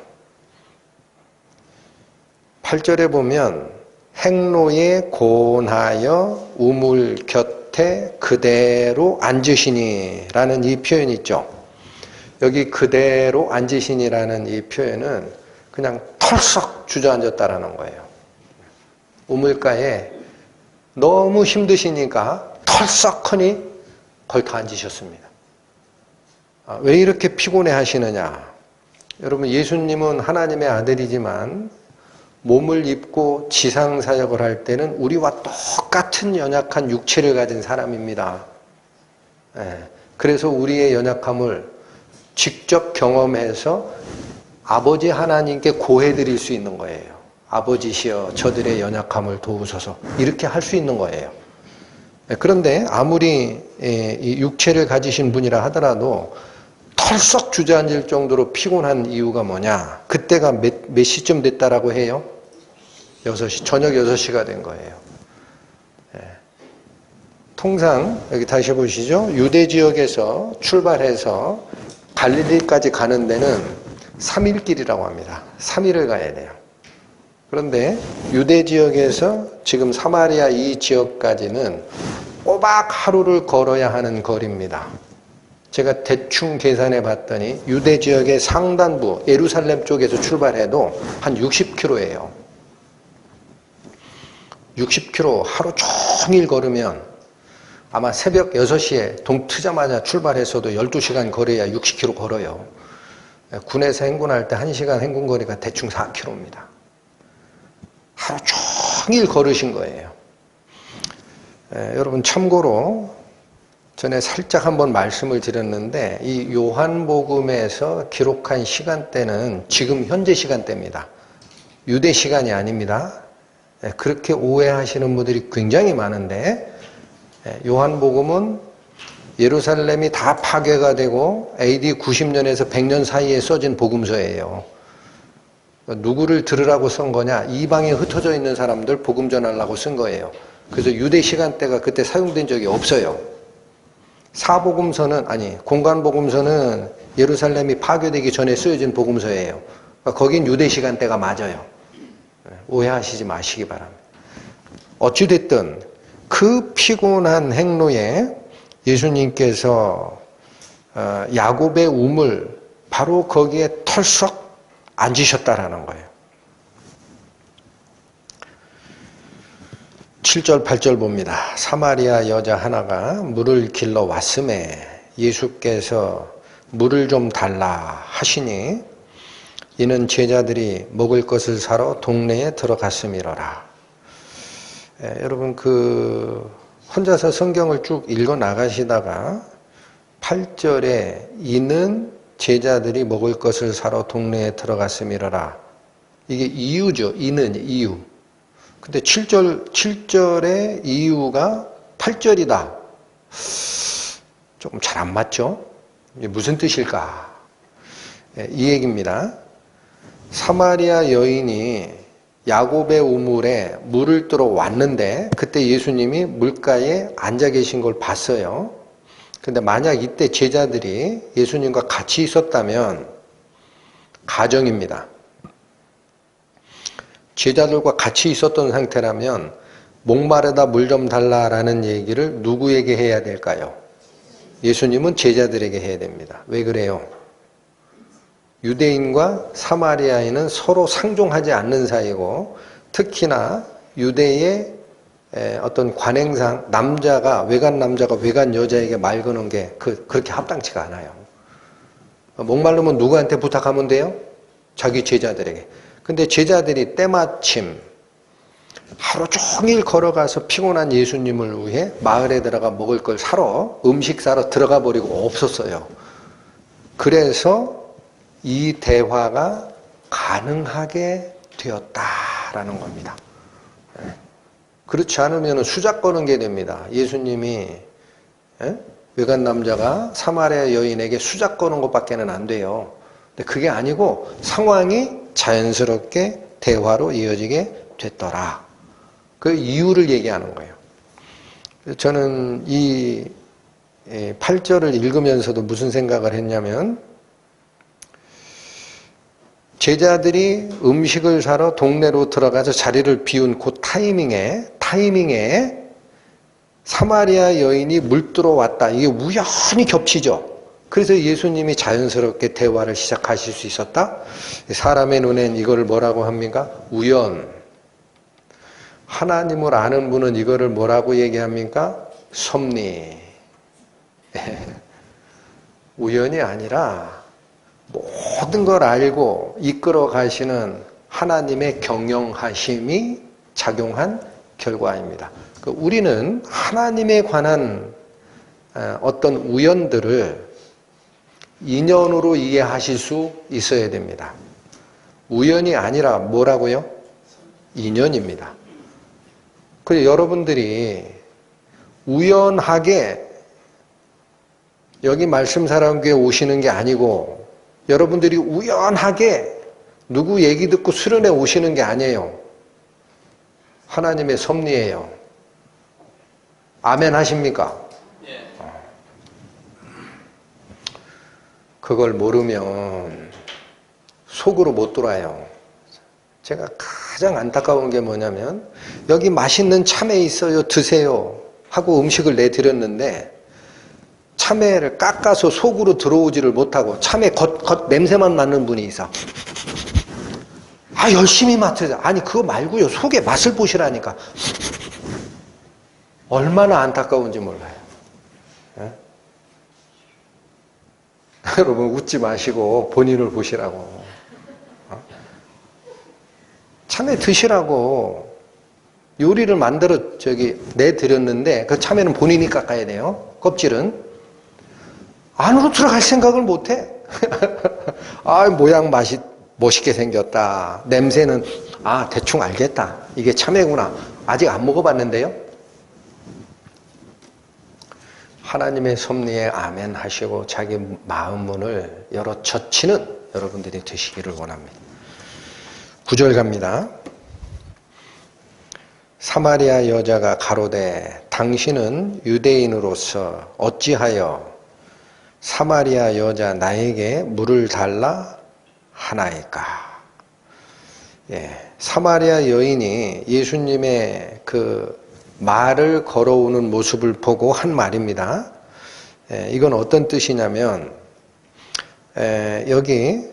8절에 보면 행로에 곤하여 우물 곁에 그대로 앉으시니 라는 이 표현이 있죠. 여기 그대로 앉으시니라는 이 표현은 그냥 털썩 주저앉았다라는 거예요. 우물가에 너무 힘드시니까 털썩하니 걸터 앉으셨습니다. 왜 이렇게 피곤해 하시느냐? 여러분, 예수님은 하나님의 아들이지만 몸을 입고 지상사역을 할 때는 우리와 똑같은 연약한 육체를 가진 사람입니다. 그래서 우리의 연약함을 직접 경험해서 아버지 하나님께 고해드릴 수 있는 거예요. 아버지시여 저들의 연약함을 도우소서, 이렇게 할 수 있는 거예요. 그런데 아무리 이 육체를 가지신 분이라 하더라도 털썩 주저앉을 정도로 피곤한 이유가 뭐냐? 그때가 몇 시쯤 됐다라고 해요? 6시, 저녁 6시가 된 거예요. 통상 여기 다시 보시죠. 유대 지역에서 출발해서 갈릴리까지 가는 데는 3일 길이라고 합니다. 3일을 가야 돼요. 그런데 유대 지역에서 지금 사마리아 이 지역까지는 꼬박 하루를 걸어야 하는 거리입니다. 제가 대충 계산해 봤더니 유대 지역의 상단부 예루살렘 쪽에서 출발해도 한 60km예요. 60km 하루 종일 걸으면 아마 새벽 6시에 동 트자마자 출발했어도 12시간 걸어야 60km 걸어요. 군에서 행군할 때 1시간 행군 거리가 대충 4km입니다. 하루 종일 걸으신 거예요. 여러분, 참고로 전에 살짝 한번 말씀을 드렸는데 이 요한복음에서 기록한 시간대는 지금 현재 시간대입니다. 유대 시간이 아닙니다. 그렇게 오해하시는 분들이 굉장히 많은데, 요한복음은 예루살렘이 다 파괴가 되고 AD 90년에서 100년 사이에 써진 복음서예요. 누구를 들으라고 쓴 거냐? 이방에 흩어져 있는 사람들 복음 전하려고 쓴 거예요. 그래서 유대 시간대가 그때 사용된 적이 없어요. 사복음서는, 아니, 공간복음서는 예루살렘이 파괴되기 전에 쓰여진 복음서예요. 그러니까 거긴 유대 시간대가 맞아요. 오해하시지 마시기 바랍니다. 어찌됐든 그 피곤한 행로에 예수님께서 야곱의 우물, 바로 거기에 털썩 앉으셨다라는 거예요. 7절 8절 봅니다. 사마리아 여자 하나가 물을 길러 왔음에 예수께서 물을 좀 달라 하시니 이는 제자들이 먹을 것을 사러 동네에 들어갔음이로라. 여러분 혼자서 성경을 쭉 읽어 나가시다가 8절에 이는 제자들이 먹을 것을 사러 동네에 들어갔음이로라. 이게 이유죠. 이는 이유. 근데 7절의 이유가 8절이다. 조금 잘 안 맞죠? 이게 무슨 뜻일까? 이 얘기입니다. 사마리아 여인이 야곱의 우물에 물을 뜨러 왔는데 그때 예수님이 물가에 앉아 계신 걸 봤어요. 근데 만약 이때 제자들이 예수님과 같이 있었다면, 가정입니다. 제자들과 같이 있었던 상태라면 목마르다 물 좀 달라라는 얘기를 누구에게 해야 될까요? 예수님은 제자들에게 해야 됩니다. 왜 그래요? 유대인과 사마리아인은 서로 상종하지 않는 사이고, 특히나 유대의 어떤 관행상 외간 남자가 외간 여자에게 말 거는 게 그렇게 합당치가 않아요. 목마르면 누구한테 부탁하면 돼요? 자기 제자들에게. 근데 제자들이 때마침 하루 종일 걸어가서 피곤한 예수님을 위해 마을에 들어가 먹을 걸 사러, 음식 사러 들어가 버리고 없었어요. 그래서 이 대화가 가능하게 되었다라는 겁니다. 그렇지 않으면 수작 거는 게 됩니다. 예수님이 외간 남자가 사마리아 여인에게 수작 거는 것밖에는 안 돼요. 근데 그게 아니고 상황이 자연스럽게 대화로 이어지게 됐더라. 그 이유를 얘기하는 거예요. 저는 이 8절을 읽으면서도 무슨 생각을 했냐면, 제자들이 음식을 사러 동네로 들어가서 자리를 비운 그 타이밍에 사마리아 여인이 물 뜨러 왔다. 이게 우연히 겹치죠. 그래서 예수님이 자연스럽게 대화를 시작하실 수 있었다. 사람의 눈엔 이거를 뭐라고 합니까? 우연. 하나님을 아는 분은 이거를 뭐라고 얘기합니까? 섭리. 우연이 아니라 모든 걸 알고 이끌어 가시는 하나님의 경영하심이 작용한 결과입니다. 우리는 하나님에 관한 어떤 우연들을 인연으로 이해하실 수 있어야 됩니다. 우연이 아니라 뭐라고요? 인연입니다. 그래서 여러분들이 우연하게 여기 말씀사랑교회 오시는 게 아니고, 여러분들이 우연하게 누구 얘기 듣고 수련회 오시는 게 아니에요. 하나님의 섭리예요. 아멘 하십니까? 예. 그걸 모르면 속으로 못 돌아요. 제가 가장 안타까운 게 뭐냐면, 여기 맛있는 참외 있어요, 드세요 하고 음식을 내드렸는데 참외를 깎아서 속으로 들어오지를 못하고 참외 겉 냄새만 나는 분이 있어. 열심히 맡으자. 아니 그거 말고요, 속에 맛을 보시라니까. 얼마나 안타까운지 몰라요. 예? 여러분 웃지 마시고 본인을 보시라고. 참외 드시라고 요리를 만들어 내드렸는데 그 참외는 본인이 깎아야 돼요. 껍질은. 안으로 들어갈 생각을 못해. 모양 맛이 멋있게 생겼다. 냄새는 대충 알겠다. 이게 참외구나. 아직 안 먹어봤는데요. 하나님의 섭리에 아멘 하시고 자기 마음 문을 열어 젖히는 여러분들이 되시기를 원합니다. 9절 갑니다. 사마리아 여자가 가로되 당신은 유대인으로서 어찌하여 사마리아 여자 나에게 물을 달라 하나이까. 사마리아 여인이 예수님의 그 말을 걸어오는 모습을 보고 한 말입니다. 이건 어떤 뜻이냐면, 여기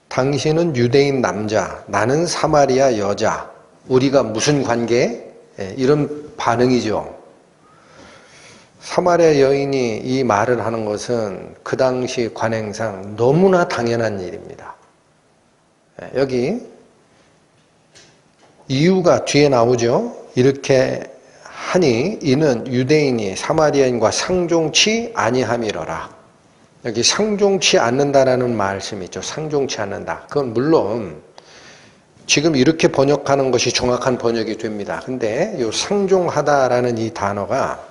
당신은 유대인 남자, 나는 사마리아 여자, 우리가 무슨 관계? 이런 반응이죠. 사마리아 여인이 이 말을 하는 것은 그 당시 관행상 너무나 당연한 일입니다. 여기 이유가 뒤에 나오죠. 이렇게 하니 이는 유대인이 사마리아인과 상종치 아니함이러라. 여기 상종치 않는다라는 말씀이 있죠. 상종치 않는다. 그건 물론 지금 이렇게 번역하는 것이 정확한 번역이 됩니다. 근데 이 상종하다라는 이 단어가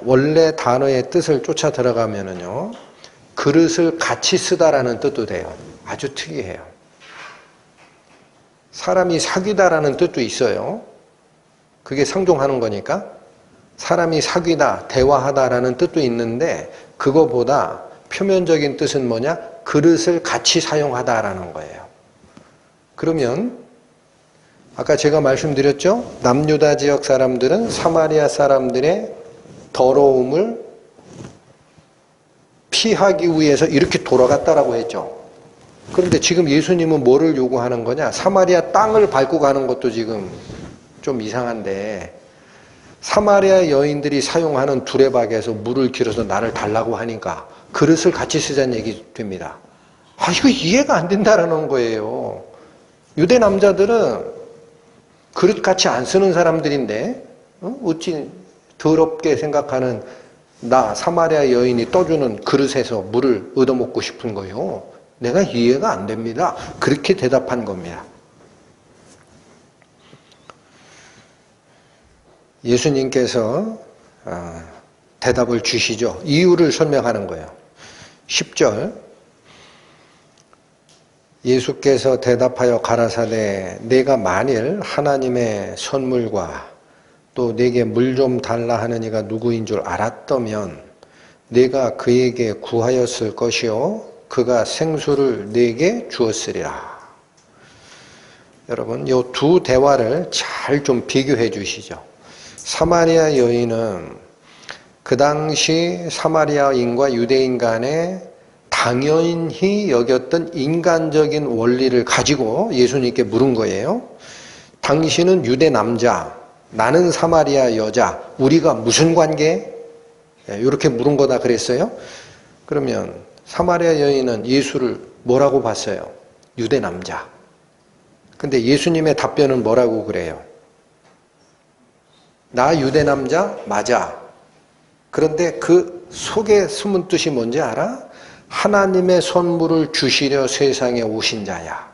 원래 단어의 뜻을 쫓아 들어가면은요, 그릇을 같이 쓰다라는 뜻도 돼요. 아주 특이해요. 사람이 사귀다라는 뜻도 있어요. 그게 상종하는 거니까. 사람이 사귀다, 대화하다라는 뜻도 있는데 그거보다 표면적인 뜻은 뭐냐? 그릇을 같이 사용하다라는 거예요. 그러면 아까 제가 말씀드렸죠? 남유다 지역 사람들은 사마리아 사람들의 더러움을 피하기 위해서 이렇게 돌아갔다라고 했죠. 그런데 지금 예수님은 뭐를 요구하는 거냐? 사마리아 땅을 밟고 가는 것도 지금 좀 이상한데 사마리아 여인들이 사용하는 두레박에서 물을 길어서 나를 달라고 하니까 그릇을 같이 쓰자는 얘기 됩니다. 이거 이해가 안 된다라는 거예요. 유대 남자들은 그릇 같이 안 쓰는 사람들인데 어찌 더럽게 생각하는 나 사마리아 여인이 떠주는 그릇에서 물을 얻어먹고 싶은 거예요. 내가 이해가 안 됩니다. 그렇게 대답한 겁니다. 예수님께서 대답을 주시죠. 이유를 설명하는 거예요. 10절 예수께서 대답하여 가라사대 내가 만일 하나님의 선물과 또 내게 물 좀 달라 하는 이가 누구인 줄 알았다면 내가 그에게 구하였을 것이요 그가 생수를 내게 주었으리라. 여러분 이 두 대화를 잘 좀 비교해 주시죠. 사마리아 여인은 그 당시 사마리아인과 유대인 간에 당연히 여겼던 인간적인 원리를 가지고 예수님께 물은 거예요. 당신은 유대 남자, 나는 사마리아 여자, 우리가 무슨 관계? 이렇게 물은 거다 그랬어요. 그러면 사마리아 여인은 예수를 뭐라고 봤어요? 유대 남자. 근데 예수님의 답변은 뭐라고 그래요? 나 유대 남자 맞아. 그런데 그 속에 숨은 뜻이 뭔지 알아? 하나님의 선물을 주시려 세상에 오신 자야.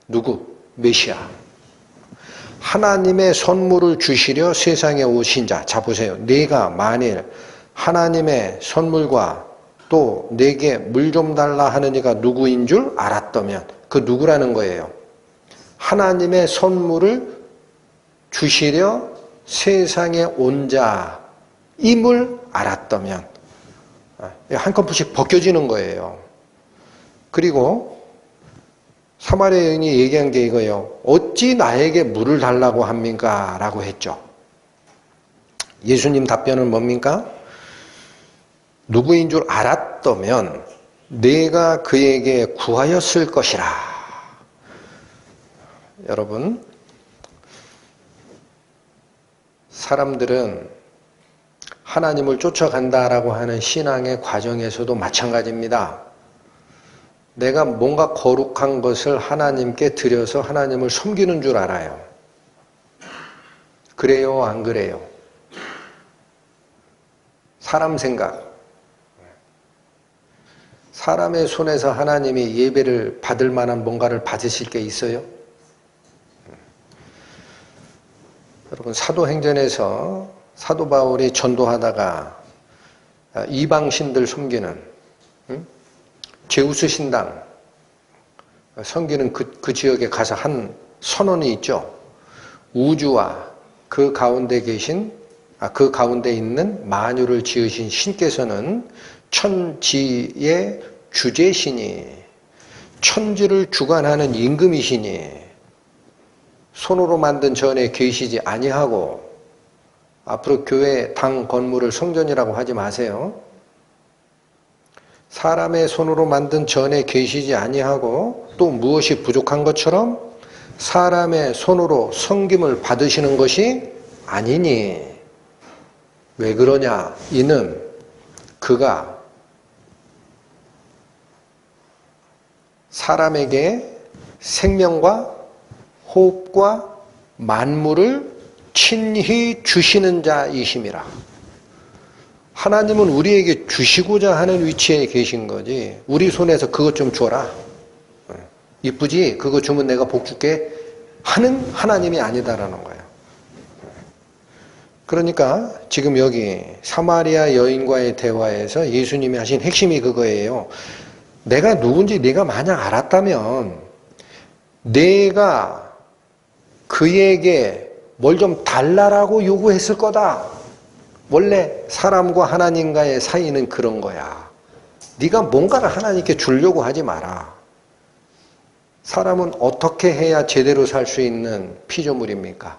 누구? 메시아. 하나님의 선물을 주시려 세상에 오신 자. 자 보세요. 내가 만일 하나님의 선물과 또 내게 물 좀 달라 하는 이가 누구인 줄 알았다면 그 누구라는 거예요? 하나님의 선물을 주시려 세상에 온 자임을 알았다면 한꺼풀씩 벗겨지는 거예요. 그리고 사마리아 여인이 얘기한 게 이거예요. 어찌 나에게 물을 달라고 합니까? 라고 했죠. 예수님 답변은 뭡니까? 누구인 줄 알았다면 내가 그에게 구하였을 것이라. 여러분, 사람들은 하나님을 쫓아간다라고 하는 신앙의 과정에서도 마찬가지입니다. 내가 뭔가 거룩한 것을 하나님께 드려서 하나님을 섬기는 줄 알아요. 그래요, 안 그래요? 사람 생각. 사람의 손에서 하나님이 예배를 받을 만한 뭔가를 받으실 게 있어요? 여러분, 사도행전에서 사도 바울이 전도하다가 이방신들 섬기는 제우스 신당 섬기는 그 지역에 가서 한 선언이 있죠. 우주와 그 가운데 그 가운데 있는 만유를 지으신 신께서는 천지의 주제시니 천지를 주관하는 임금이시니 손으로 만든 전에 계시지 아니하고 앞으로 교회 당 건물을 성전이라고 하지 마세요. 사람의 손으로 만든 전에 계시지 아니하고 또 무엇이 부족한 것처럼 사람의 손으로 섬김을 받으시는 것이 아니니 왜 그러냐? 이는 그가 사람에게 생명과 호흡과 만물을 친히 주시는 자이심이라. 하나님은 우리에게 주시고자 하는 위치에 계신 거지, 우리 손에서 그것 좀 줘라, 이쁘지? 그거 주면 내가 복 줄게 하는 하나님이 아니다라는 거예요. 그러니까 지금 여기 사마리아 여인과의 대화에서 예수님이 하신 핵심이 그거예요. 내가 누군지 네가 만약 알았다면 내가 그에게 뭘 좀 달라라고 요구했을 거다. 원래 사람과 하나님과의 사이는 그런 거야. 네가 뭔가를 하나님께 주려고 하지 마라. 사람은 어떻게 해야 제대로 살 수 있는 피조물입니까?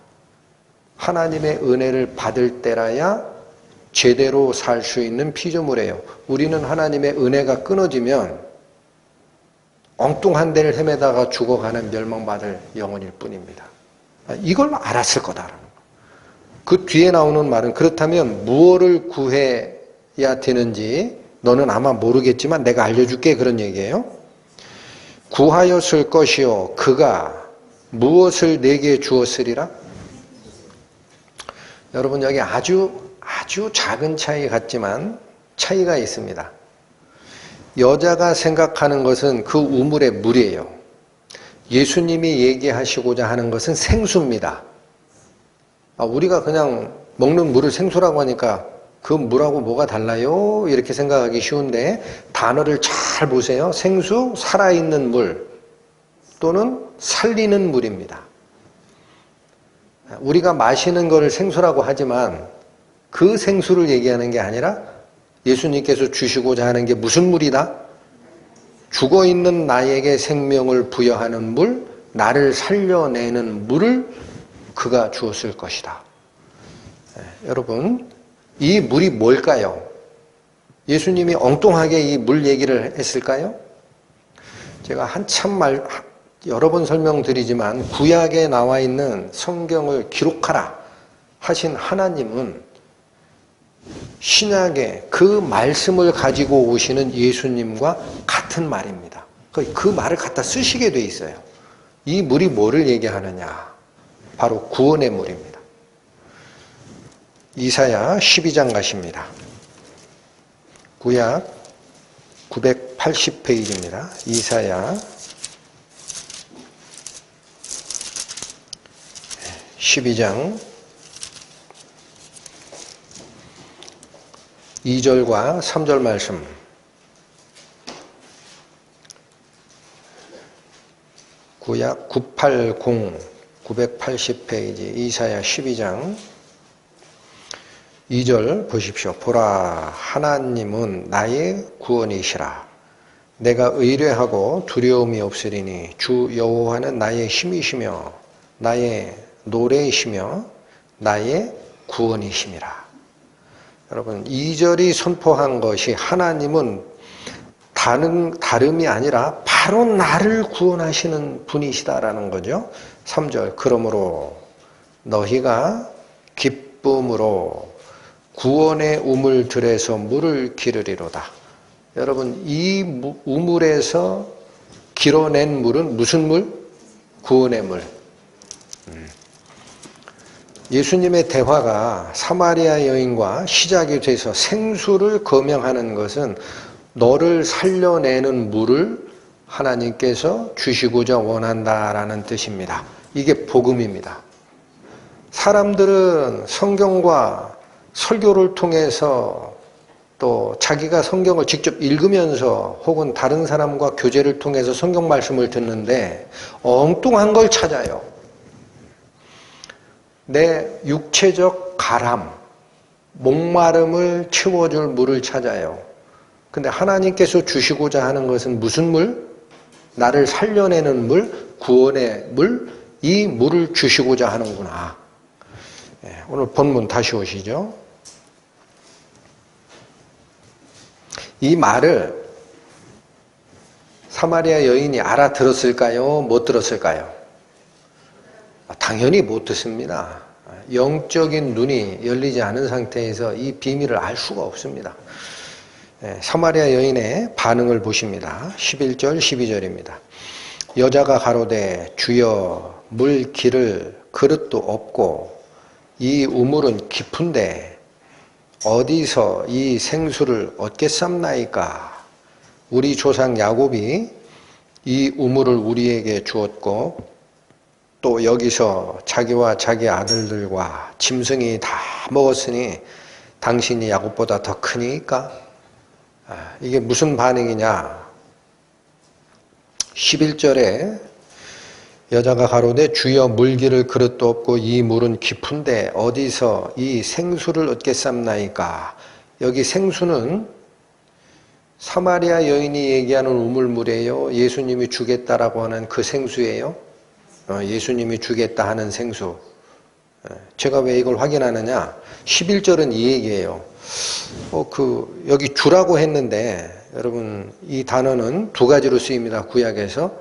하나님의 은혜를 받을 때라야 제대로 살 수 있는 피조물이에요. 우리는 하나님의 은혜가 끊어지면 엉뚱한 데를 헤매다가 죽어가는 멸망받을 영혼일 뿐입니다. 이걸 알았을 거다라는 거예요. 그 뒤에 나오는 말은 그렇다면 무엇을 구해야 되는지 너는 아마 모르겠지만 내가 알려줄게, 그런 얘기예요. 구하였을 것이요 그가 무엇을 내게 주었으리라? 여러분, 여기 아주 작은 차이 같지만 차이가 있습니다. 여자가 생각하는 것은 그 우물의 물이에요. 예수님이 얘기하시고자 하는 것은 생수입니다. 우리가 그냥 먹는 물을 생수라고 하니까 그 물하고 뭐가 달라요? 이렇게 생각하기 쉬운데 단어를 잘 보세요. 생수, 살아있는 물 또는 살리는 물입니다. 우리가 마시는 것을 생수라고 하지만 그 생수를 얘기하는 게 아니라 예수님께서 주시고자 하는 게 무슨 물이다? 죽어있는 나에게 생명을 부여하는 물, 나를 살려내는 물을 그가 주었을 것이다. 여러분, 이 물이 뭘까요? 예수님이 엉뚱하게 이 물 얘기를 했을까요? 제가 한참 여러 번 설명드리지만 구약에 나와 있는 성경을 기록하라 하신 하나님은 신약에 그 말씀을 가지고 오시는 예수님과 같은 말입니다. 그 말을 갖다 쓰시게 돼 있어요. 이 물이 뭐를 얘기하느냐? 바로 구원의 물입니다. 이사야 12장 가십니다. 구약 980페이지입니다. 이사야 12장 2절과 3절 말씀. 구약 980페이지 이사야 12장 2절 보십시오. 보라, 하나님은 나의 구원이시라. 내가 의뢰하고 두려움이 없으리니 주 여호와는 나의 힘이시며 나의 노래이시며 나의 구원이심이라. 여러분, 2절이 선포한 것이 하나님은 다름이 아니라 바로 나를 구원하시는 분이시다라는 거죠. 3절, 그러므로 너희가 기쁨으로 구원의 우물들에서 물을 기르리로다. 여러분, 이 우물에서 길어낸 물은 무슨 물? 구원의 물. 예수님의 대화가 사마리아 여인과 시작이 돼서 생수를 거명하는 것은 너를 살려내는 물을 하나님께서 주시고자 원한다라는 뜻입니다. 이게 복음입니다. 사람들은 성경과 설교를 통해서 또 자기가 성경을 직접 읽으면서 혹은 다른 사람과 교제를 통해서 성경 말씀을 듣는데 엉뚱한 걸 찾아요. 내 육체적 가람, 목마름을 채워줄 물을 찾아요. 근데 하나님께서 주시고자 하는 것은 무슨 물? 나를 살려내는 물, 구원의 물, 이 물을 주시고자 하는구나. 오늘 본문 다시 오시죠. 이 말을 사마리아 여인이 알아들었을까요? 못 들었을까요? 당연히 못 듣습니다. 영적인 눈이 열리지 않은 상태에서 이 비밀을 알 수가 없습니다. 사마리아 여인의 반응을 보십니다. 11절 12절입니다. 여자가 가로되 주여 물 기를 그릇도 없고 이 우물은 깊은데 어디서 이 생수를 얻겠삼나이까. 우리 조상 야곱이 이 우물을 우리에게 주었고 또 여기서 자기와 자기 아들들과 짐승이 다 먹었으니 당신이 야곱보다 더 크니까. 이게 무슨 반응이냐. 11절에 여자가 가로되 주여 물기를 그릇도 없고 이 물은 깊은데 어디서 이 생수를 얻겠삼나이까. 여기 생수는 사마리아 여인이 얘기하는 우물물이에요? 예수님이 주겠다라고 하는 그 생수예요? 예수님이 주겠다 하는 생수. 제가 왜 이걸 확인하느냐. 11절은 이 얘기예요. 여기 주라고 했는데 여러분 이 단어는 두 가지로 쓰입니다. 구약에서.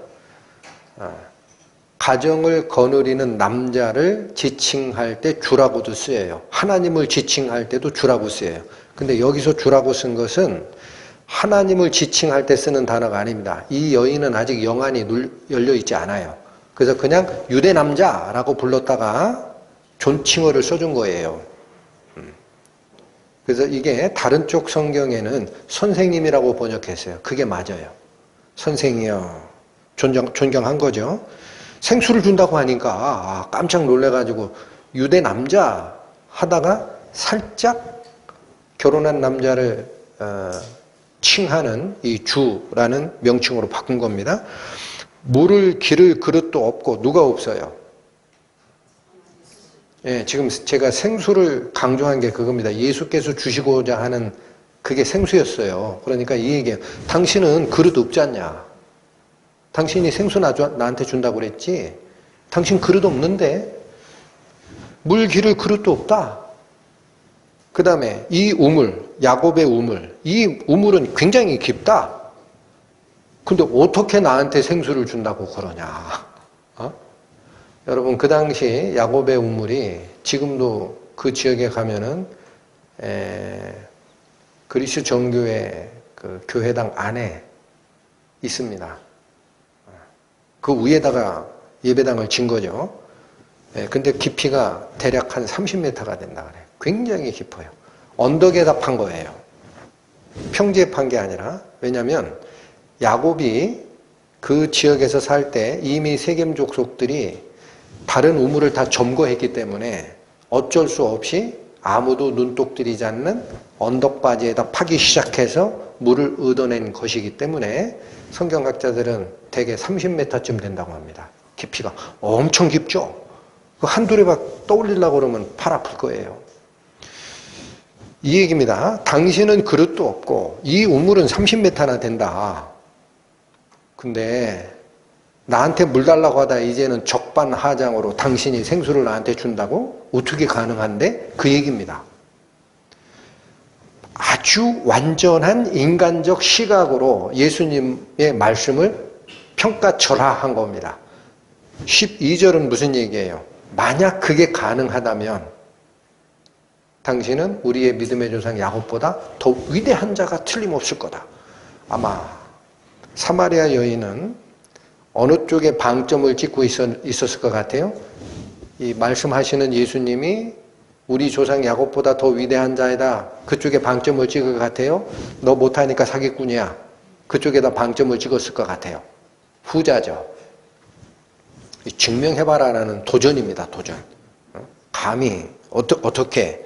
가정을 거느리는 남자를 지칭할 때 주라고도 쓰여요. 하나님을 지칭할 때도 주라고 쓰여요. 근데 여기서 주라고 쓴 것은 하나님을 지칭할 때 쓰는 단어가 아닙니다. 이 여인은 아직 영안이 열려있지 않아요. 그래서 그냥 유대 남자라고 불렀다가 존칭어를 써준 거예요. 그래서 이게 다른 쪽 성경에는 선생님이라고 번역했어요. 그게 맞아요. 선생이요. 존경한 거죠. 생수를 준다고 하니까 깜짝 놀래가지고 유대 남자 하다가 살짝 결혼한 남자를 칭하는 이 주라는 명칭으로 바꾼 겁니다. 물을 기를 그릇도 없고 누가 없어요? 지금 제가 생수를 강조한 게 그겁니다. 예수께서 주시고자 하는 그게 생수였어요. 그러니까 이 얘기예요. 당신은 그릇 없지 않냐? 당신이 생수 나한테 준다고 그랬지? 당신 그릇 없는데? 물 기를 그릇도 없다. 그 다음에 이 우물, 야곱의 우물, 이 우물은 굉장히 깊다. 근데 어떻게 나한테 생수를 준다고 그러냐? 여러분 그 당시 야곱의 우물이 지금도 그 지역에 가면은 그리스 정교회 그 교회당 안에 있습니다. 그 위에다가 예배당을 진 거죠. 근데 깊이가 대략 한 30m가 된다 그래요. 굉장히 깊어요. 언덕에다 판 거예요. 평지에 판 게 아니라. 왜냐하면 야곱이 그 지역에서 살 때 이미 세겜 족속들이 다른 우물을 다 점거했기 때문에 어쩔 수 없이 아무도 눈독 들이지 않는 언덕바지에다 파기 시작해서 물을 얻어낸 것이기 때문에 성경학자들은 대개 30m쯤 된다고 합니다. 깊이가 엄청 깊죠? 한 두레박 떠올리려고 그러면 팔 아플 거예요. 이 얘기입니다. 당신은 그릇도 없고 이 우물은 30m나 된다. 근데 나한테 물 달라고 하다 이제는 적반하장으로 당신이 생수를 나한테 준다고? 어떻게 가능한데? 그 얘기입니다. 아주 완전한 인간적 시각으로 예수님의 말씀을 평가절하한 겁니다. 12절은 무슨 얘기예요? 만약 그게 가능하다면 당신은 우리의 믿음의 조상 야곱보다 더 위대한 자가 틀림없을 거다. 아마 사마리아 여인은 어느 쪽에 방점을 찍고 있었을 것 같아요? 이 말씀하시는 예수님이 우리 조상 야곱보다 더 위대한 자이다. 그쪽에 방점을 찍을 것 같아요? 너 못하니까 사기꾼이야. 그쪽에다 방점을 찍었을 것 같아요. 후자죠. 증명해봐라라는 도전입니다. 도전. 감히 어떻게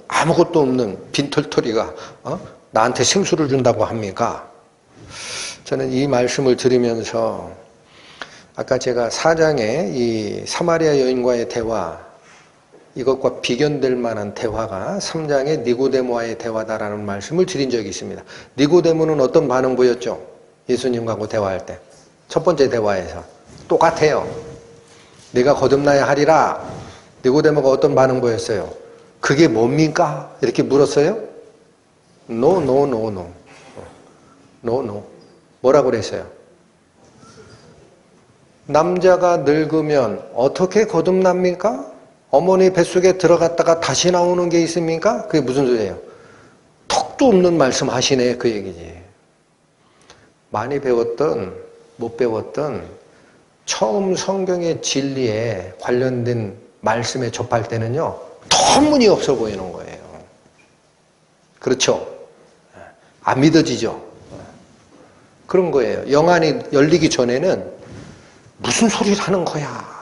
아무것도 없는 빈털터리가 나한테 생수를 준다고 합니까? 저는 이 말씀을 들으면서 아까 제가 4장에 이 사마리아 여인과의 대화, 이것과 비견될 만한 대화가 3장의 니고데모와의 대화다라는 말씀을 드린 적이 있습니다. 니고데모는 어떤 반응 보였죠? 예수님하고 대화할 때. 첫 번째 대화에서. 똑같아요. 내가 거듭나야 하리라. 니고데모가 어떤 반응 보였어요? 그게 뭡니까? 이렇게 물었어요? No. 뭐라고 그랬어요? 남자가 늙으면 어떻게 거듭납니까? 어머니 뱃속에 들어갔다가 다시 나오는 게 있습니까? 그게 무슨 소리예요? 턱도 없는 말씀 하시네, 그 얘기지. 많이 배웠던 못 배웠던 처음 성경의 진리에 관련된 말씀에 접할 때는요, 터무니 없어 보이는 거예요. 그렇죠? 안 믿어지죠? 그런 거예요. 영안이 열리기 전에는 무슨 소리를 하는 거야.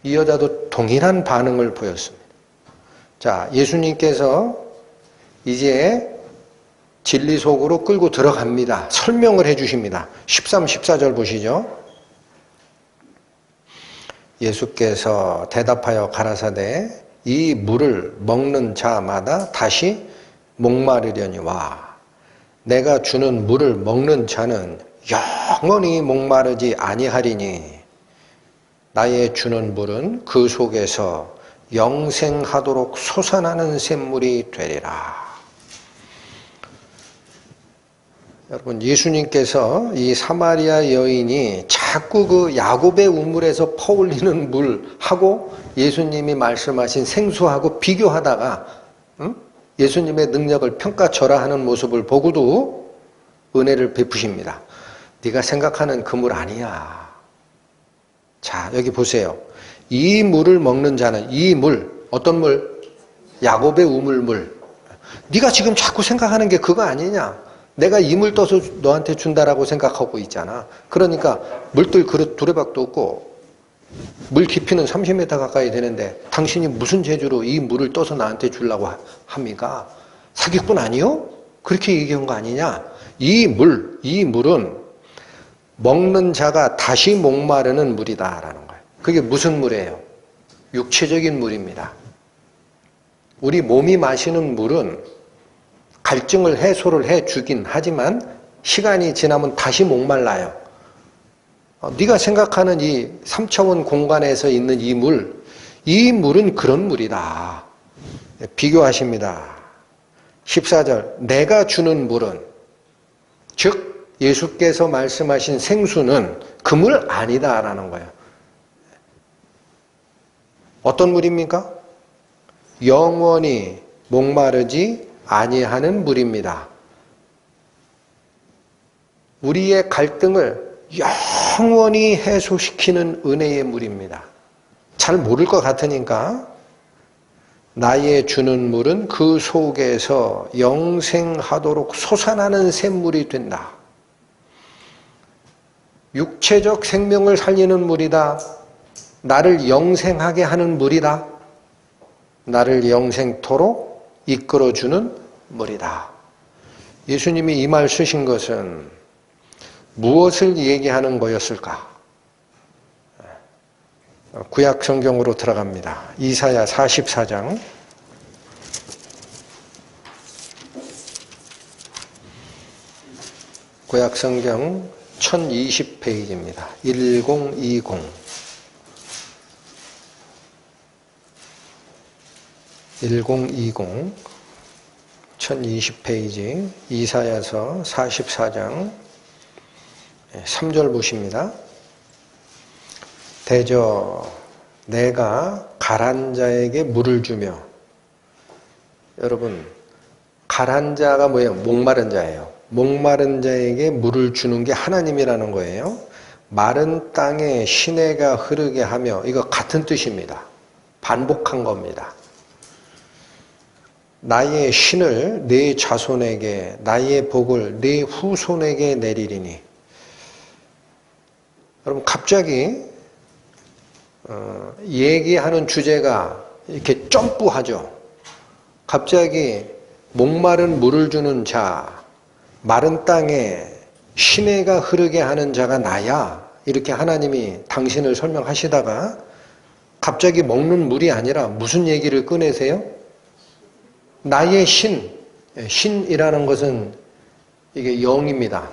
이 여자도 동일한 반응을 보였습니다. 자, 예수님께서 이제 진리 속으로 끌고 들어갑니다. 설명을 해 주십니다. 13, 14절 보시죠. 예수께서 대답하여 가라사대 이 물을 먹는 자마다 다시 목마르려니와 내가 주는 물을 먹는 자는 영원히 목마르지 아니하리니 나의 주는 물은 그 속에서 영생하도록 솟아나는 샘물이 되리라. 여러분, 예수님께서 이 사마리아 여인이 자꾸 그 야곱의 우물에서 퍼올리는 물하고 예수님이 말씀하신 생수하고 비교하다가 예수님의 능력을 평가절하하는 모습을 보고도 은혜를 베푸십니다. 네가 생각하는 그 물 아니야. 자, 여기 보세요. 이 물을 먹는 자는 이 물, 어떤 물? 야곱의 우물물. 네가 지금 자꾸 생각하는 게 그거 아니냐? 내가 이 물 떠서 너한테 준다라고 생각하고 있잖아. 그러니까 물들 그릇 두레박도 없고 물 깊이는 30m 가까이 되는데 당신이 무슨 재주로 이 물을 떠서 나한테 주려고 합니까? 사기꾼 아니요? 그렇게 얘기한 거 아니냐? 이 물은 먹는 자가 다시 목마르는 물이다라는 거예요. 그게 무슨 물이에요? 육체적인 물입니다. 우리 몸이 마시는 물은 갈증을 해소를 해주긴 하지만 시간이 지나면 다시 목말라요. 네가 생각하는 이 3차원 공간에서 있는 이 물은 그런 물이다. 비교하십니다. 14절 내가 주는 물은 즉 예수께서 말씀하신 생수는 그 물 아니다라는 거예요. 어떤 물입니까? 영원히 목마르지 아니하는 물입니다. 우리의 갈등을 영원히 해소시키는 은혜의 물입니다. 잘 모를 것 같으니까 나의 주는 물은 그 속에서 영생하도록 솟아나는 샘물이 된다. 육체적 생명을 살리는 물이다. 나를 영생하게 하는 물이다. 나를 영생토록 이끌어주는 물이다. 예수님이 이 말 쓰신 것은 무엇을 얘기하는 거였을까? 구약 성경으로 들어갑니다. 이사야 44장. 구약 성경 1020페이지입니다. 1020. 1020페이지 이사야서 44장 3절 보십니다. 대저 내가 가란 자에게 물을 주며. 여러분, 가란 자가 뭐예요? 목마른 자예요. 목마른 자에게 물을 주는 게 하나님이라는 거예요. 마른 땅에 시내가 흐르게 하며, 이거 같은 뜻입니다. 반복한 겁니다. 나의 신을 네 자손에게, 나의 복을 네 후손에게 내리리니. 여러분, 갑자기 얘기하는 주제가 이렇게 점프하죠. 갑자기 목마른 물을 주는 자, 마른 땅에 시내가 흐르게 하는 자가 나야. 이렇게 하나님이 당신을 설명하시다가 갑자기 먹는 물이 아니라 무슨 얘기를 꺼내세요? 나의 신, 신이라는 것은 이게 영입니다.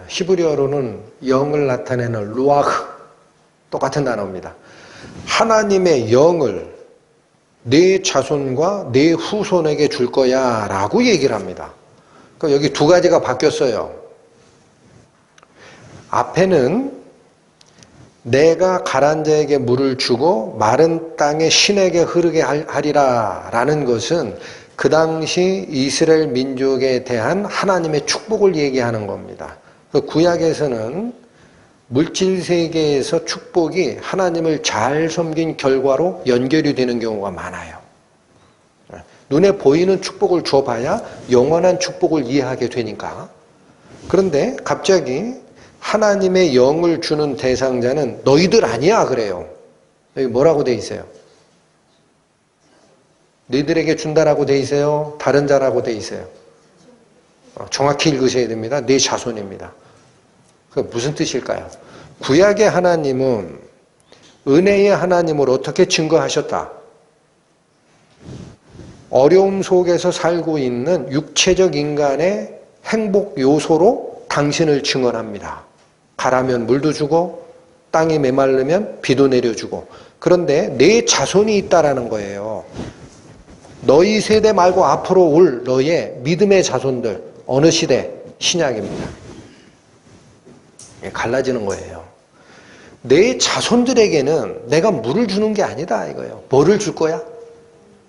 히브리어로는 영을 나타내는 루아흐, 똑같은 단어입니다. 하나님의 영을 네 자손과 네 후손에게 줄 거야 라고 얘기를 합니다. 그러니까 여기 두 가지가 바뀌었어요. 앞에는 내가 가란 자에게 물을 주고 마른 땅에 신에게 흐르게 하리라 라는 것은 그 당시 이스라엘 민족에 대한 하나님의 축복을 얘기하는 겁니다. 구약에서는 물질 세계에서 축복이 하나님을 잘 섬긴 결과로 연결이 되는 경우가 많아요. 눈에 보이는 축복을 줘봐야 영원한 축복을 이해하게 되니까. 그런데 갑자기 하나님의 영을 주는 대상자는 너희들 아니야 그래요. 여기 뭐라고 돼 있어요? 너희들에게 준다라고 돼 있어요? 다른 자라고 돼 있어요? 정확히 읽으셔야 됩니다. 네 자손입니다. 그 무슨 뜻일까요? 구약의 하나님은 은혜의 하나님을 어떻게 증거하셨다? 어려움 속에서 살고 있는 육체적 인간의 행복 요소로 당신을 증언합니다. 가라면 물도 주고 땅이 메마르면 비도 내려주고. 그런데 내 자손이 있다라는 거예요. 너희 세대 말고 앞으로 올 너의 믿음의 자손들. 어느 시대? 신약입니다. 갈라지는 거예요. 내 자손들에게는 내가 물을 주는 게 아니다 이거예요. 뭐를 줄 거야?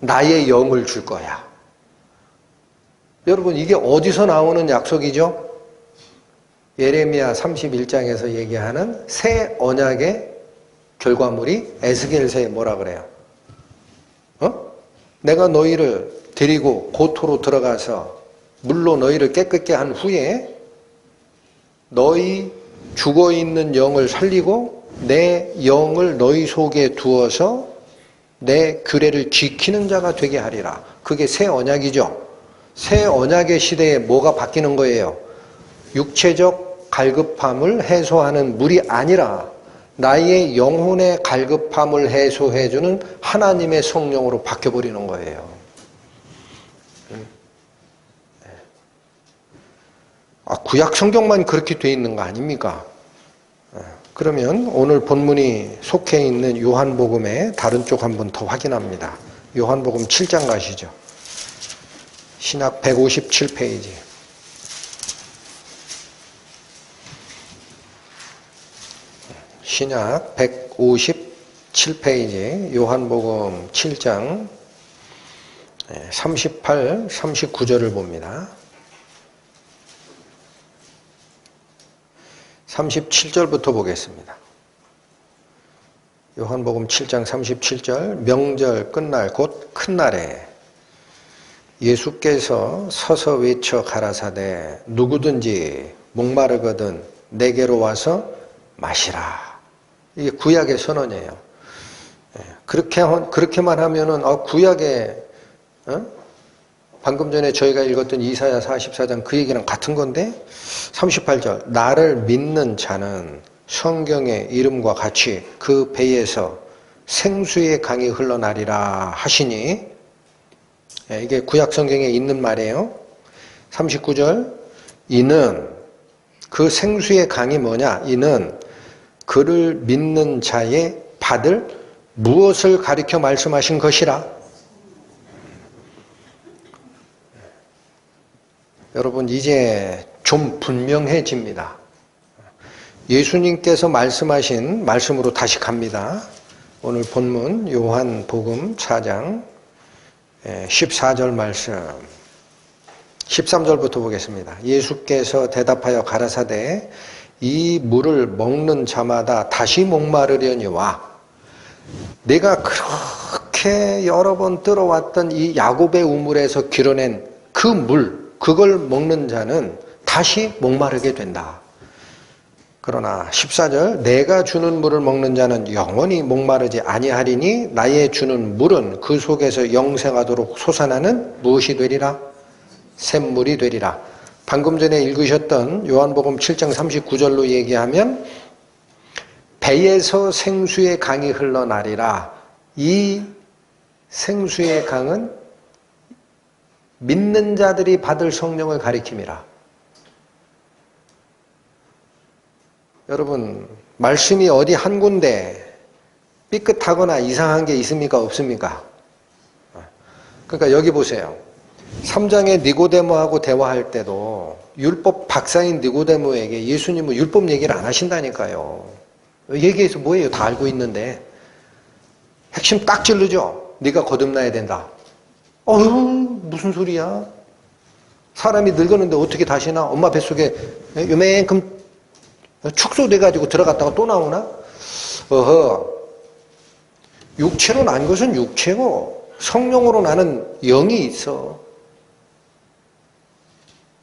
나의 영을 줄 거야. 여러분 이게 어디서 나오는 약속이죠? 예레미야 31장에서 얘기하는 새 언약의 결과물이 에스겔서에 뭐라 그래요? 내가 너희를 데리고 고토로 들어가서 물로 너희를 깨끗게 한 후에 너희 죽어있는 영을 살리고 내 영을 너희 속에 두어서 내 규례를 지키는 자가 되게 하리라. 그게 새 언약이죠. 새 언약의 시대에 뭐가 바뀌는 거예요? 육체적 갈급함을 해소하는 물이 아니라 나의 영혼의 갈급함을 해소해주는 하나님의 성령으로 바뀌어버리는 거예요. 구약 성경만 그렇게 돼 있는 거 아닙니까? 그러면 오늘 본문이 속해 있는 요한복음의 다른 쪽 한번 더 확인합니다. 요한복음 7장 가시죠. 신약 157페이지. 신약 157페이지 요한복음 7장 38, 39절을 봅니다. 37절부터 보겠습니다. 요한복음 7장 37절 명절 끝날 곧 큰 날에 예수께서 서서 외쳐 가라사대 누구든지 목마르거든 내게로 와서 마시라. 이게 구약의 선언이에요. 그렇게만 하면은 구약에 방금 전에 저희가 읽었던 이사야 44장 그 얘기랑 같은 건데 38절 나를 믿는 자는 성경의 이름과 같이 그 배에서 생수의 강이 흘러나리라 하시니 이게 구약 성경에 있는 말이에요. 39절 이는 그 생수의 강이 뭐냐? 이는 그를 믿는 자의 받을 무엇을 가리켜 말씀하신 것이라. 여러분 이제 좀 분명해집니다. 예수님께서 말씀하신 말씀으로 다시 갑니다. 오늘 본문 요한복음 4장 14절 말씀 13절부터 보겠습니다. 예수께서 대답하여 가라사대 이 물을 먹는 자마다 다시 목마르려니와 내가 그렇게 여러 번 들어왔던 이 야곱의 우물에서 길어낸 그 물 그걸 먹는 자는 다시 목마르게 된다. 그러나 14절 내가 주는 물을 먹는 자는 영원히 목마르지 아니하리니 나의 주는 물은 그 속에서 영생하도록 솟아나는 무엇이 되리라? 샘물이 되리라. 방금 전에 읽으셨던 요한복음 7장 39절로 얘기하면 배에서 생수의 강이 흘러나리라. 이 생수의 강은 믿는 자들이 받을 성령을 가리킴이라. 여러분 말씀이 어디 한 군데 삐끗하거나 이상한 게 있습니까? 없습니까? 그러니까 여기 보세요. 3장의 니고데모하고 대화할 때도 율법 박사인 니고데모에게 예수님은 율법 얘기를 안 하신다니까요. 얘기해서 뭐예요? 다 알고 있는데. 핵심 딱 찌르죠. 네가 거듭나야 된다. 어휴, 무슨 소리야? 사람이 늙었는데 어떻게 다시 나? 엄마 뱃속에 요만큼 축소돼가지고 들어갔다가 또 나오나? 어허. 육체로 난 것은 육체고 성령으로 나는 영이 있어.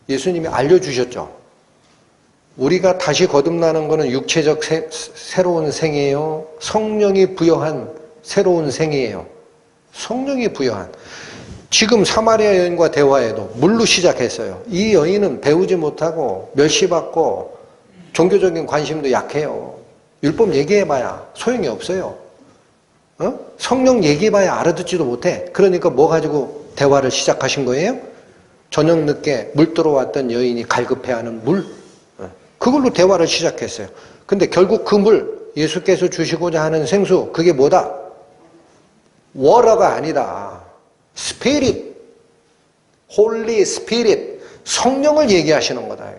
예수님이 알려주셨죠. 우리가 다시 거듭나는 것은 육체적 새로운 생이에요. 성령이 부여한 새로운 생이에요. 성령이 부여한. 지금 사마리아 여인과 대화에도 물로 시작했어요. 이 여인은 배우지 못하고 멸시받고 종교적인 관심도 약해요. 율법 얘기해봐야 소용이 없어요. 성령 얘기해봐야 알아듣지도 못해. 그러니까 뭐 가지고 대화를 시작하신 거예요? 저녁 늦게 물 들어왔던 여인이 갈급해하는 물. 그걸로 대화를 시작했어요. 근데 결국 그 물, 예수께서 주시고자 하는 생수, 그게 뭐다? 워터가 아니다. 스피릿, 홀리 스피릿, 성령을 얘기하시는 거다.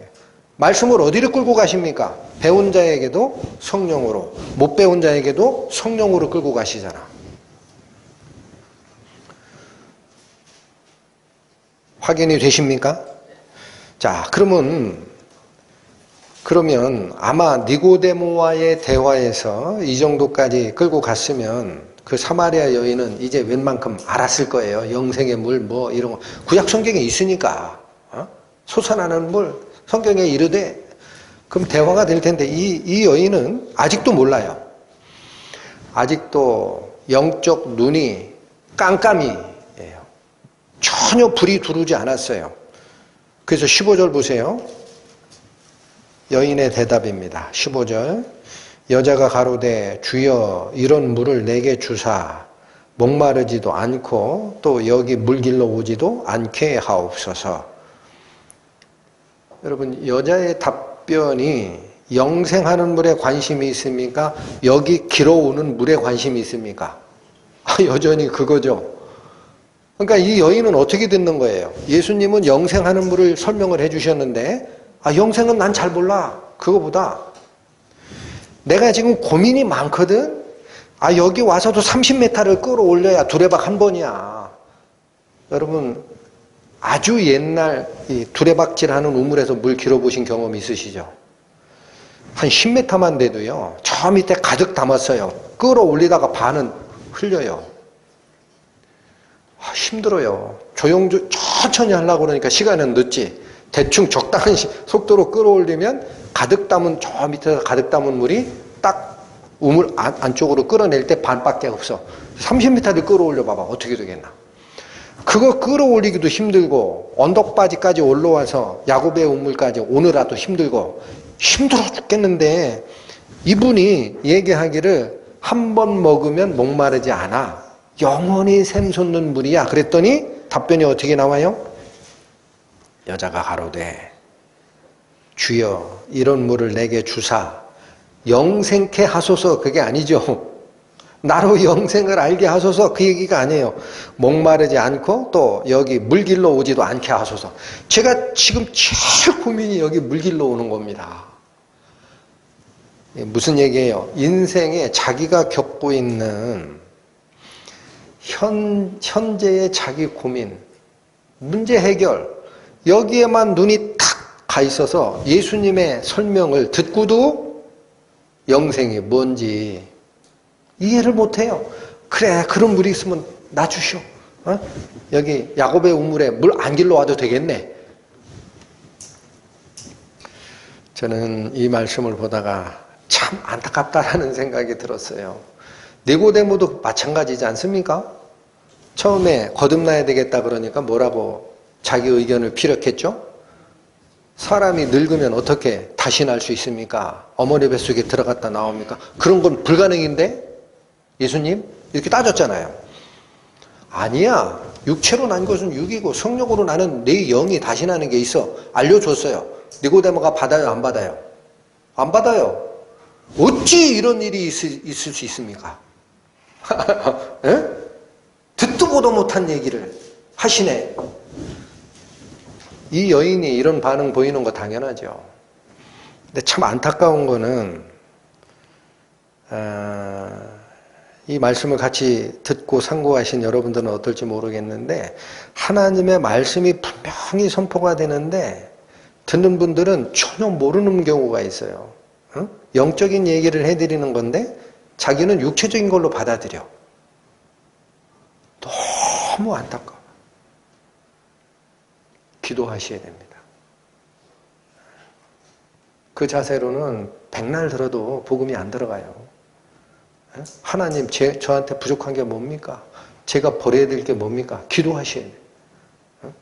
말씀을 어디로 끌고 가십니까? 배운 자에게도 성령으로, 못 배운 자에게도 성령으로 끌고 가시잖아. 확인이 되십니까? 자, 그러면 아마 니고데모와의 대화에서 이 정도까지 끌고 갔으면 그 사마리아 여인은 이제 웬만큼 알았을 거예요. 영생의 물, 뭐 이런 거. 구약 성경에 있으니까. 솟아나는 물, 성경에 이르되, 그럼 대화가 될 텐데, 이 여인은 아직도 몰라요. 아직도 영적 눈이 깜깜이에요. 전혀 불이 두르지 않았어요. 그래서 15절 보세요. 여인의 대답입니다. 15절. 여자가 가로되 주여 이런 물을 내게 주사 목마르지도 않고 또 여기 물길로 오지도 않게 하옵소서. 여러분, 여자의 답변이 영생하는 물에 관심이 있습니까? 여기 길어오는 물에 관심이 있습니까? 여전히 그거죠. 그러니까 이 여인은 어떻게 듣는 거예요? 예수님은 영생하는 물을 설명을 해주셨는데, 영생은 난 잘 몰라. 그거보다 내가 지금 고민이 많거든. 여기 와서도 30m를 끌어올려야 두레박 한 번이야. 여러분, 아주 옛날 이 두레박질하는 우물에서 물 길어보신 경험 있으시죠? 한 10m만 돼도요, 저 밑에 가득 담았어요. 끌어올리다가 반은 흘려요. 힘들어요. 천천히 하려고 그러니까 시간은 늦지. 대충 적당한 속도로 끌어올리면 가득 담은, 저 밑에서 가득 담은 물이 딱 우물 안쪽으로 끌어낼 때 반밖에 없어. 30m를 끌어올려 봐봐. 어떻게 되겠나. 그거 끌어올리기도 힘들고 언덕바지까지 올라와서 야곱의 우물까지 오느라도 힘들고 힘들어 죽겠는데, 이분이 얘기하기를 한 번 먹으면 목마르지 않아. 영원히 샘솟는 물이야. 그랬더니 답변이 어떻게 나와요? 여자가 가로되 주여 이런 물을 내게 주사 영생케 하소서. 그게 아니죠. 나로 영생을 알게 하소서. 그 얘기가 아니에요. 목마르지 않고 또 여기 물길로 오지도 않게 하소서. 제가 지금 제일 고민이 여기 물길로 오는 겁니다. 무슨 얘기예요? 인생에 자기가 겪고 있는 현재의 자기 고민, 문제 해결, 여기에만 눈이 탁 가 있어서 예수님의 설명을 듣고도 영생이 뭔지 이해를 못해요. 그래, 그런 물이 있으면 나 주시오. 여기 야곱의 우물에 물 안 길러 와도 되겠네. 저는 이 말씀을 보다가 참 안타깝다라는 생각이 들었어요. 니고데모도 마찬가지지 않습니까? 처음에 거듭나야 되겠다 그러니까 뭐라고 자기 의견을 피력했죠? 사람이 늙으면 어떻게 다시 날 수 있습니까? 어머니 뱃속에 들어갔다 나옵니까? 그런 건 불가능인데? 예수님? 이렇게 따졌잖아요. 아니야. 육체로 난 것은 육이고 성령으로 나는 내 영이 다시 나는 게 있어. 알려줬어요. 니고데모가 받아요? 안 받아요? 안 받아요. 어찌 이런 일이 있을 수 있습니까? 에? 듣도 보도 못한 얘기를 하시네. 이 여인이 이런 반응 보이는 거 당연하죠. 근데 참 안타까운 거는 이 말씀을 같이 듣고 상고하신 여러분들은 어떨지 모르겠는데 하나님의 말씀이 분명히 선포가 되는데 듣는 분들은 전혀 모르는 경우가 있어요. 영적인 얘기를 해드리는 건데 자기는 육체적인 걸로 받아들여. 너무 안타까워. 기도하셔야 됩니다. 그 자세로는 백날 들어도 복음이 안 들어가요. 하나님, 저한테 부족한 게 뭡니까? 제가 버려야 될 게 뭡니까? 기도하셔야 돼요.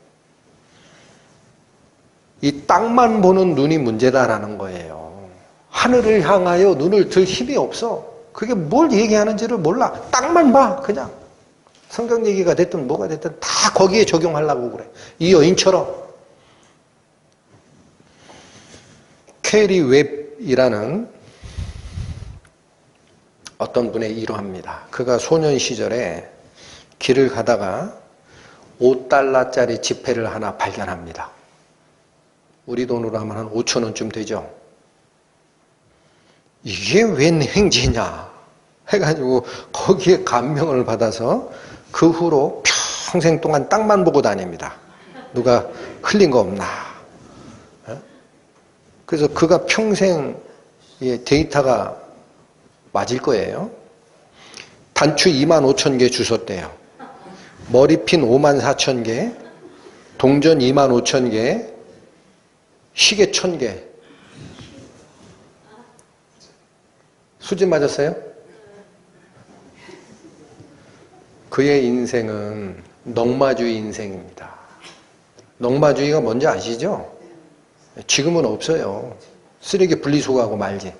이 땅만 보는 눈이 문제다라는 거예요. 하늘을 향하여 눈을 들 힘이 없어. 그게 뭘 얘기하는지를 몰라. 땅만 봐, 그냥. 성경 얘기가 됐든 뭐가 됐든 다 거기에 적용하려고 그래. 이 여인처럼. 캐리 웹이라는 어떤 분의 일화입니다. 그가 소년 시절에 길을 가다가 5달러짜리 지폐를 하나 발견합니다. 우리 돈으로 하면 한 5,000원쯤 되죠. 이게 웬 행지냐 해가지고 거기에 감명을 받아서 그 후로 평생 동안 땅만 보고 다닙니다. 누가 흘린 거 없나. 그래서 그가 평생 데이터가 맞을 거예요. 단추 25,000개 주웠대요. 머리핀 54,000개, 동전 25,000개, 시계 1,000개. 수진 맞았어요? 그의 인생은 넝마주의 인생입니다. 넝마주의가 뭔지 아시죠? 지금은 없어요. 쓰레기 분리수거하고 말지.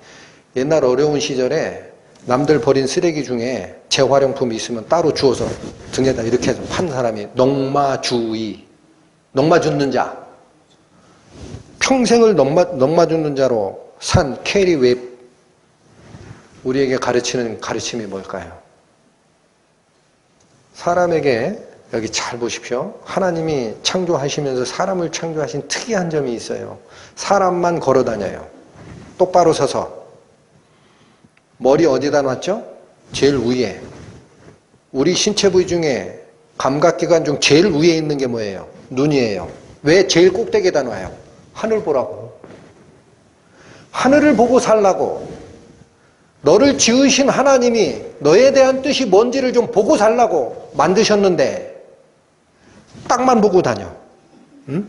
옛날 어려운 시절에 남들 버린 쓰레기 중에 재활용품이 있으면 따로 주워서 등에다 이렇게 해서 판 사람이 넝마주의. 넝마 줍는 자. 평생을 넝마 줍는 자로 산 캐리 웹. 우리에게 가르치는 가르침이 뭘까요? 사람에게 여기 잘 보십시오. 하나님이 창조하시면서 사람을 창조하신 특이한 점이 있어요. 사람만 걸어 다녀요. 똑바로 서서. 머리 어디다 놨죠? 제일 위에. 우리 신체 부위 중에 감각기관 중 제일 위에 있는 게 뭐예요? 눈이에요. 왜 제일 꼭대기에다 놔요? 하늘 보라고. 하늘을 보고 살라고. 너를 지으신 하나님이 너에 대한 뜻이 뭔지를 좀 보고 살라고 만드셨는데 땅만 보고 다녀. 응?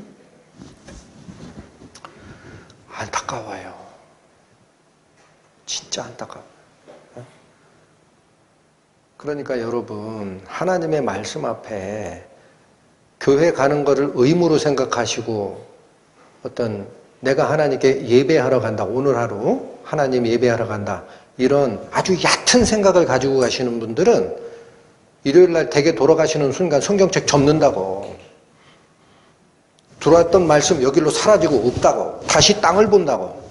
안타까워요. 진짜 안타까워요. 그러니까 여러분, 하나님의 말씀 앞에 교회 가는 거를 의무로 생각하시고 어떤 내가 하나님께 예배하러 간다. 오늘 하루 하나님 예배하러 간다. 이런 아주 얕은 생각을 가지고 가시는 분들은 일요일날 댁에 돌아가시는 순간 성경책 접는다고. 들어왔던 말씀 여기로 사라지고 없다고. 다시 땅을 본다고.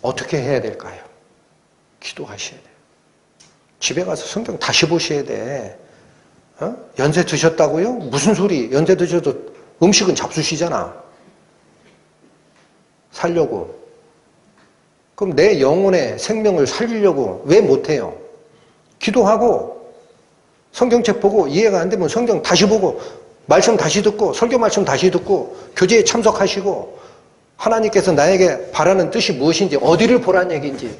어떻게 해야 될까요? 기도하셔야 돼요. 집에 가서 성경 다시 보셔야 돼. 연세 드셨다고요? 무슨 소리? 연세 드셔도 음식은 잡수시잖아. 살려고. 그럼 내 영혼의 생명을 살리려고 왜 못해요? 기도하고 성경책 보고 이해가 안 되면 성경 다시 보고 말씀 다시 듣고 설교 말씀 다시 듣고 교제에 참석하시고 하나님께서 나에게 바라는 뜻이 무엇인지 어디를 보라는 얘기인지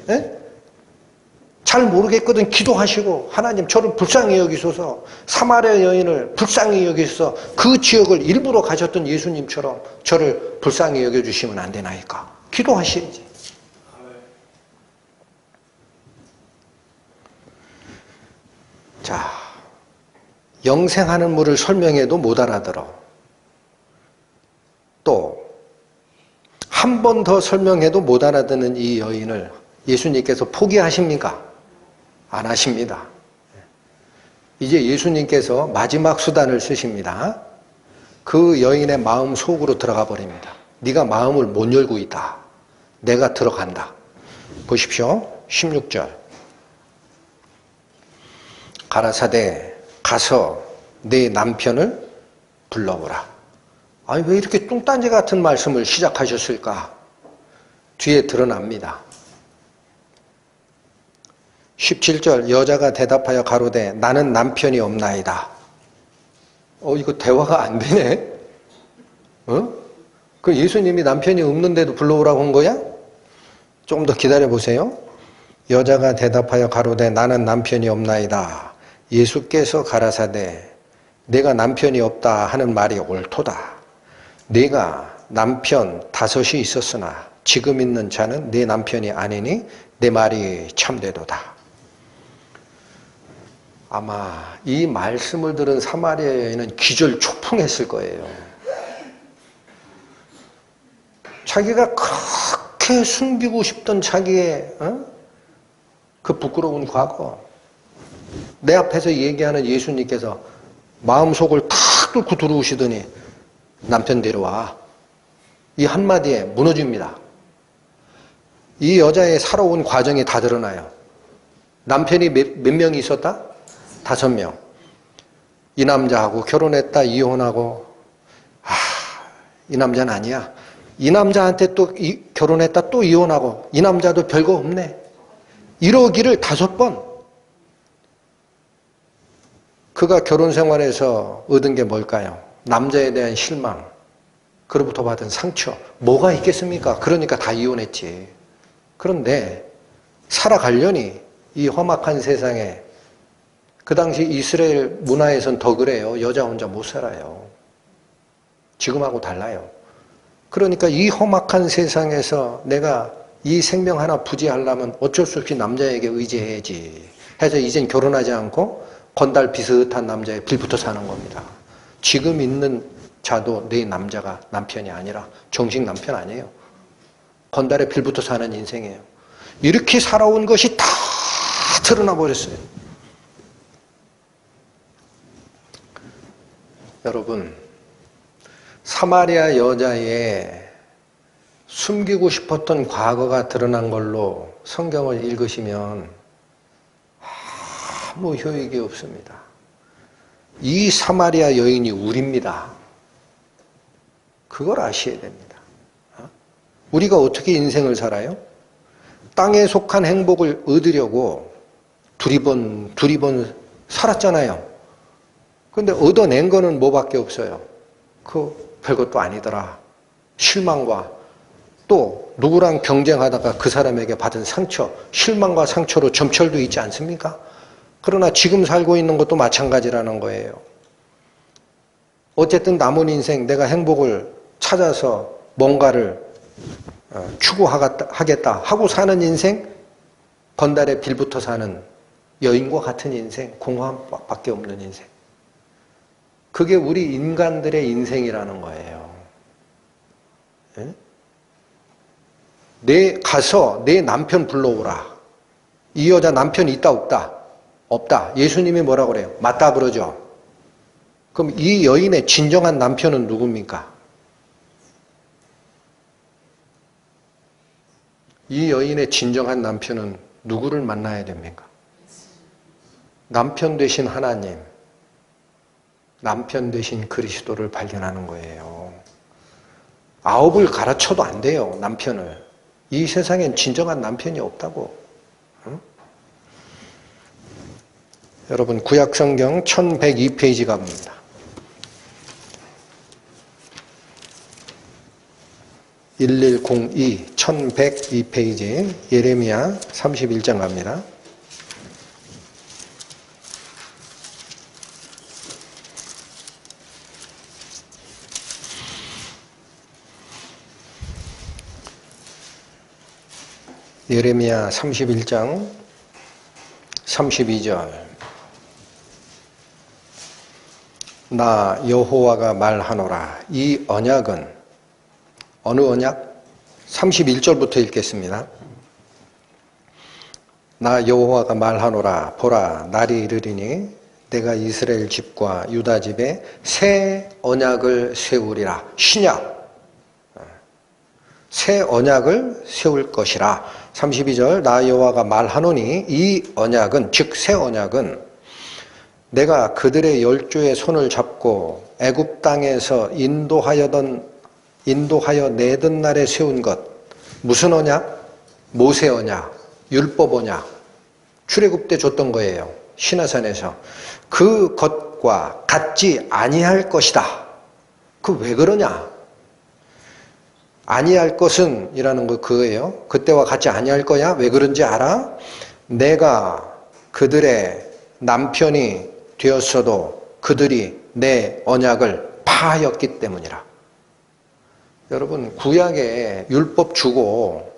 잘 모르겠거든. 기도하시고 하나님 저를 불쌍히 여기소서. 사마리아 여인을 불쌍히 여기소서. 그 지역을 일부러 가셨던 예수님처럼 저를 불쌍히 여겨주시면 안 되나이까. 기도하셔야지. 자, 영생하는 물을 설명해도 못 알아들어. 또 한 번 더 설명해도 못 알아듣는 이 여인을 예수님께서 포기하십니까? 안 하십니다. 이제 예수님께서 마지막 수단을 쓰십니다. 그 여인의 마음 속으로 들어가 버립니다. 네가 마음을 못 열고 있다. 내가 들어간다. 보십시오. 16절. 가라사대 가서 내 남편을 불러오라. 아니 왜 이렇게 뚱딴지 같은 말씀을 시작하셨을까? 뒤에 드러납니다. 17절 여자가 대답하여 가로되 나는 남편이 없나이다. 이거 대화가 안 되네. 그 예수님이 남편이 없는데도 불러오라고 한 거야? 조금 더 기다려 보세요. 여자가 대답하여 가로되 나는 남편이 없나이다. 예수께서 가라사대 내가 남편이 없다 하는 말이 옳도다. 내가 남편 5이 있었으나 지금 있는 자는 내 남편이 아니니 내 말이 참되도다. 아마 이 말씀을 들은 사마리아 여인은 기절초풍했을 거예요. 자기가 그렇게 숨기고 싶던 자기의 그 부끄러운 과거, 내 앞에서 얘기하는 예수님께서 마음속을 탁 뚫고 들어오시더니 남편 데려와. 이 한마디에 무너집니다. 이 여자의 살아온 과정이 다 드러나요. 남편이 몇 명이 있었다? 5명. 이 남자하고 결혼했다 이혼하고 이 남자는 아니야. 이 남자한테 또 결혼했다 또 이혼하고 이 남자도 별거 없네. 이러기를 5번. 그가 결혼 생활에서 얻은 게 뭘까요? 남자에 대한 실망, 그로부터 받은 상처. 뭐가 있겠습니까? 그러니까 다 이혼했지. 그런데 살아가려니 이 험악한 세상에, 그 당시 이스라엘 문화에선 더 그래요. 여자 혼자 못 살아요. 지금하고 달라요. 그러니까 이 험악한 세상에서 내가 이 생명 하나 부지하려면 어쩔 수 없이 남자에게 의지해야지 해서 이젠 결혼하지 않고 건달 비슷한 남자에 빌붙어 사는 겁니다. 지금 있는 자도 내 남자가 남편이 아니라 정식 남편 아니에요. 건달에 빌붙어 사는 인생이에요. 이렇게 살아온 것이 다 드러나 버렸어요. 여러분, 사마리아 여자의 숨기고 싶었던 과거가 드러난 걸로 성경을 읽으시면 아무 효익이 없습니다. 이 사마리아 여인이 우리입니다. 그걸 아셔야 됩니다. 우리가 어떻게 인생을 살아요? 땅에 속한 행복을 얻으려고 두리번 살았잖아요. 근데 얻어낸 거는 뭐밖에 없어요? 그 별것도 아니더라. 실망과 또 누구랑 경쟁하다가 그 사람에게 받은 상처, 실망과 상처로 점철도 있지 않습니까? 그러나 지금 살고 있는 것도 마찬가지라는 거예요. 어쨌든 남은 인생 내가 행복을 찾아서 뭔가를 추구하겠다 하고 사는 인생, 건달에 빌붙어 사는 여인과 같은 인생, 공허함밖에 없는 인생. 그게 우리 인간들의 인생이라는 거예요. 가서 내 남편 불러오라. 이 여자 남편 있다 없다? 없다. 예수님이 뭐라고 그래요? 맞다 그러죠. 그럼 이 여인의 진정한 남편은 누굽니까? 이 여인의 진정한 남편은 누구를 만나야 됩니까? 남편 되신 하나님, 남편 되신 그리스도를 발견하는 거예요. 9을 가르쳐도 안 돼요, 남편을. 이 세상엔 진정한 남편이 없다고. 응? 여러분, 구약성경 1102페이지 가봅니다. 1102, 1102페이지, 예레미야 31장 갑니다. 예레미야 31장 32절. 나 여호와가 말하노라. 이 언약은 어느 언약? 31절부터 읽겠습니다. 나 여호와가 말하노라. 보라, 날이 이르리니 내가 이스라엘 집과 유다 집에 새 언약을 세우리라. 신약. 새 언약을 세울 것이라. 32절. 나 여호와가 말하노니 이 언약은, 즉 새 언약은 내가 그들의 열조의 손을 잡고 애굽 땅에서 인도하여 내던 날에 세운 것. 무슨 언약? 모세 언약, 율법 언약, 출애굽 때 줬던 거예요. 시내산에서. 그 것과 같지 아니할 것이다. 그 왜 그러냐? 아니할 것은 이라는 거 그거예요. 그때와 같이 아니할 거야? 왜 그런지 알아? 내가 그들의 남편이 되었어도 그들이 내 언약을 파하였기 때문이라. 여러분, 구약에 율법 주고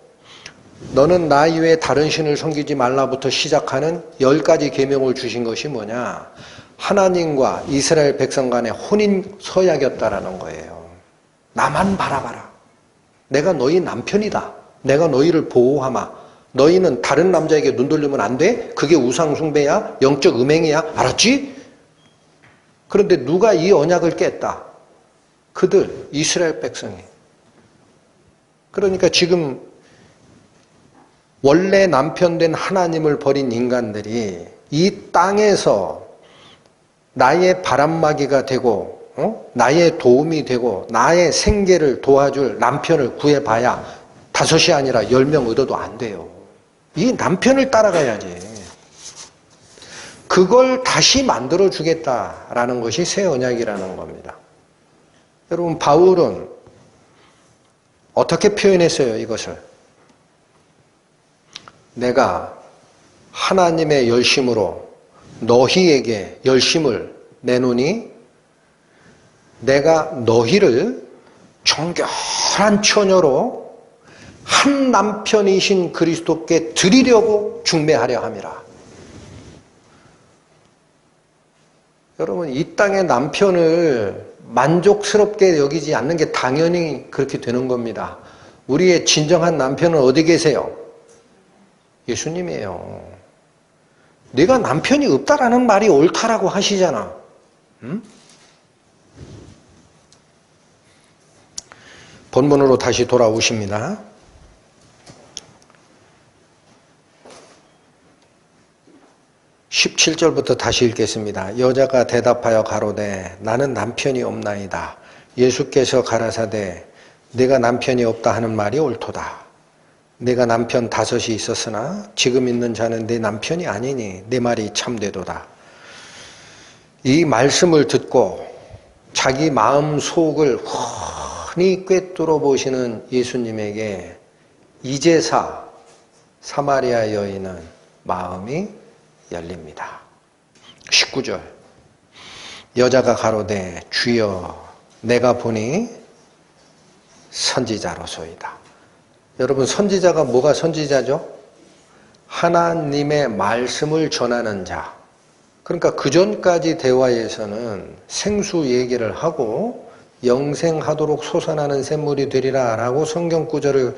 너는 나 이외에 다른 신을 섬기지 말라부터 시작하는 10가지 계명을 주신 것이 뭐냐? 하나님과 이스라엘 백성 간의 혼인 서약이었다라는 거예요. 나만 바라봐라. 내가 너희 남편이다. 내가 너희를 보호하마. 너희는 다른 남자에게 눈 돌리면 안 돼? 그게 우상 숭배야? 영적 음행이야? 알았지? 그런데 누가 이 언약을 깼다? 그들, 이스라엘 백성이. 그러니까 지금 원래 남편 된 하나님을 버린 인간들이 이 땅에서 나의 바람막이가 되고 나의 도움이 되고 나의 생계를 도와줄 남편을 구해봐야 5이 아니라 10명 얻어도 안 돼요. 이 남편을 따라가야지. 그걸 다시 만들어주겠다라는 것이 새 언약이라는 겁니다. 여러분, 바울은 어떻게 표현했어요, 이것을? 내가 하나님의 열심으로 너희에게 열심을 내노니 내가 너희를 정결한 처녀로 한 남편이신 그리스도께 드리려고 중매하려 함이라. 여러분, 이 땅의 남편을 만족스럽게 여기지 않는 게 당연히 그렇게 되는 겁니다. 우리의 진정한 남편은 어디 계세요? 예수님이에요. 네가 남편이 없다라는 말이 옳다라고 하시잖아. 응? 본문으로 다시 돌아오십니다. 17절부터 다시 읽겠습니다. 여자가 대답하여 가로되 나는 남편이 없나이다. 예수께서 가라사대 네가 남편이 없다 하는 말이 옳도다. 내가 남편 5이 있었으나 지금 있는 자는 내 남편이 아니니 내 말이 참되도다. 이 말씀을 듣고 자기 마음 속을 훤히 꿰뚫어 보시는 예수님에게 이제사 사마리아 여인은 마음이 열립니다. 19절 여자가 가로되 주여 내가 보니 선지자로소이다. 여러분, 선지자가 뭐가 선지자죠? 하나님의 말씀을 전하는 자. 그러니까 그전까지 대화에서는 생수 얘기를 하고 영생하도록 솟아나는 샘물이 되리라 라고 성경 구절을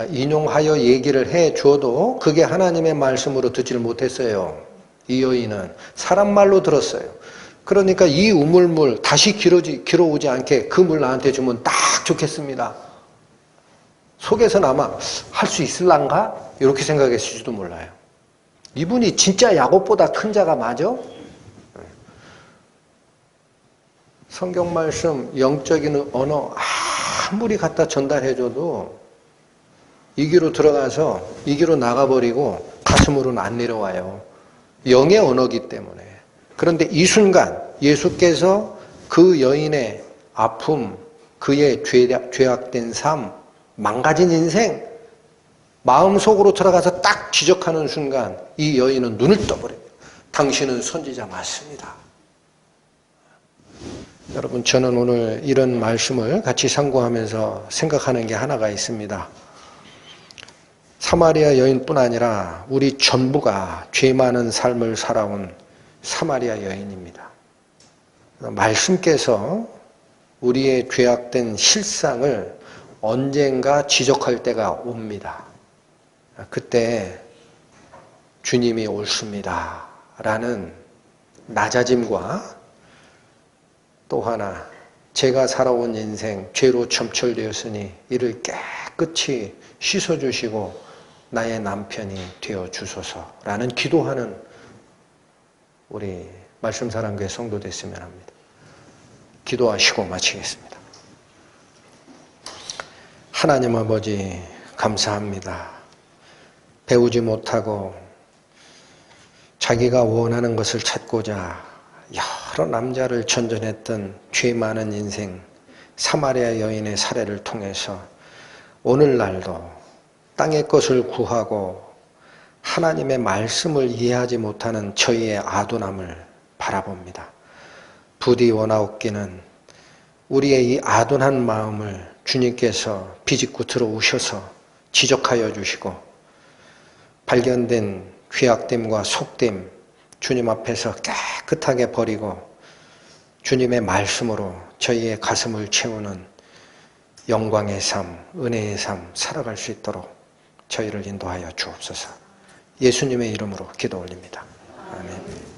인용하여 얘기를 해줘도 그게 하나님의 말씀으로 듣지를 못했어요. 이 여인은 사람 말로 들었어요. 그러니까 이 우물물 다시 길어오지 않게 그 물 나한테 주면 딱 좋겠습니다. 속에서는 아마 할 수 있을란가? 이렇게 생각했을지도 몰라요. 이분이 진짜 야곱보다 큰 자가 맞아? 성경 말씀, 영적인 언어 아무리 갖다 전달해줘도 이 귀로 들어가서 이 귀로 나가버리고 가슴으로는 안 내려와요. 영의 언어기 때문에. 그런데 이 순간 예수께서 그 여인의 아픔, 그의 죄악된 삶, 망가진 인생, 마음속으로 들어가서 딱 지적하는 순간 이 여인은 눈을 떠버려요. 당신은 선지자 맞습니다. 여러분, 저는 오늘 이런 말씀을 같이 상고하면서 생각하는 게 하나가 있습니다. 사마리아 여인뿐 아니라 우리 전부가 죄 많은 삶을 살아온 사마리아 여인입니다. 말씀께서 우리의 죄악된 실상을 언젠가 지적할 때가 옵니다. 그때 주님이 옳습니다 라는 낮아짐과 또 하나 제가 살아온 인생 죄로 점철되었으니 이를 깨끗이 씻어주시고 나의 남편이 되어주소서라는 기도하는 우리 말씀사랑교회 성도 됐으면 합니다. 기도하시고 마치겠습니다. 하나님 아버지 감사합니다. 배우지 못하고 자기가 원하는 것을 찾고자 여러 남자를 전전했던 죄 많은 인생 사마리아 여인의 사례를 통해서 오늘날도 땅의 것을 구하고 하나님의 말씀을 이해하지 못하는 저희의 아둔함을 바라봅니다. 부디 원하옵기는 우리의 이 아둔한 마음을 주님께서 비집고 들어오셔서 지적하여 주시고 발견된 죄악됨과 속됨 주님 앞에서 깨끗하게 버리고 주님의 말씀으로 저희의 가슴을 채우는 영광의 삶, 은혜의 삶 살아갈 수 있도록 저희를 인도하여 주옵소서. 예수님의 이름으로 기도 올립니다. 아멘.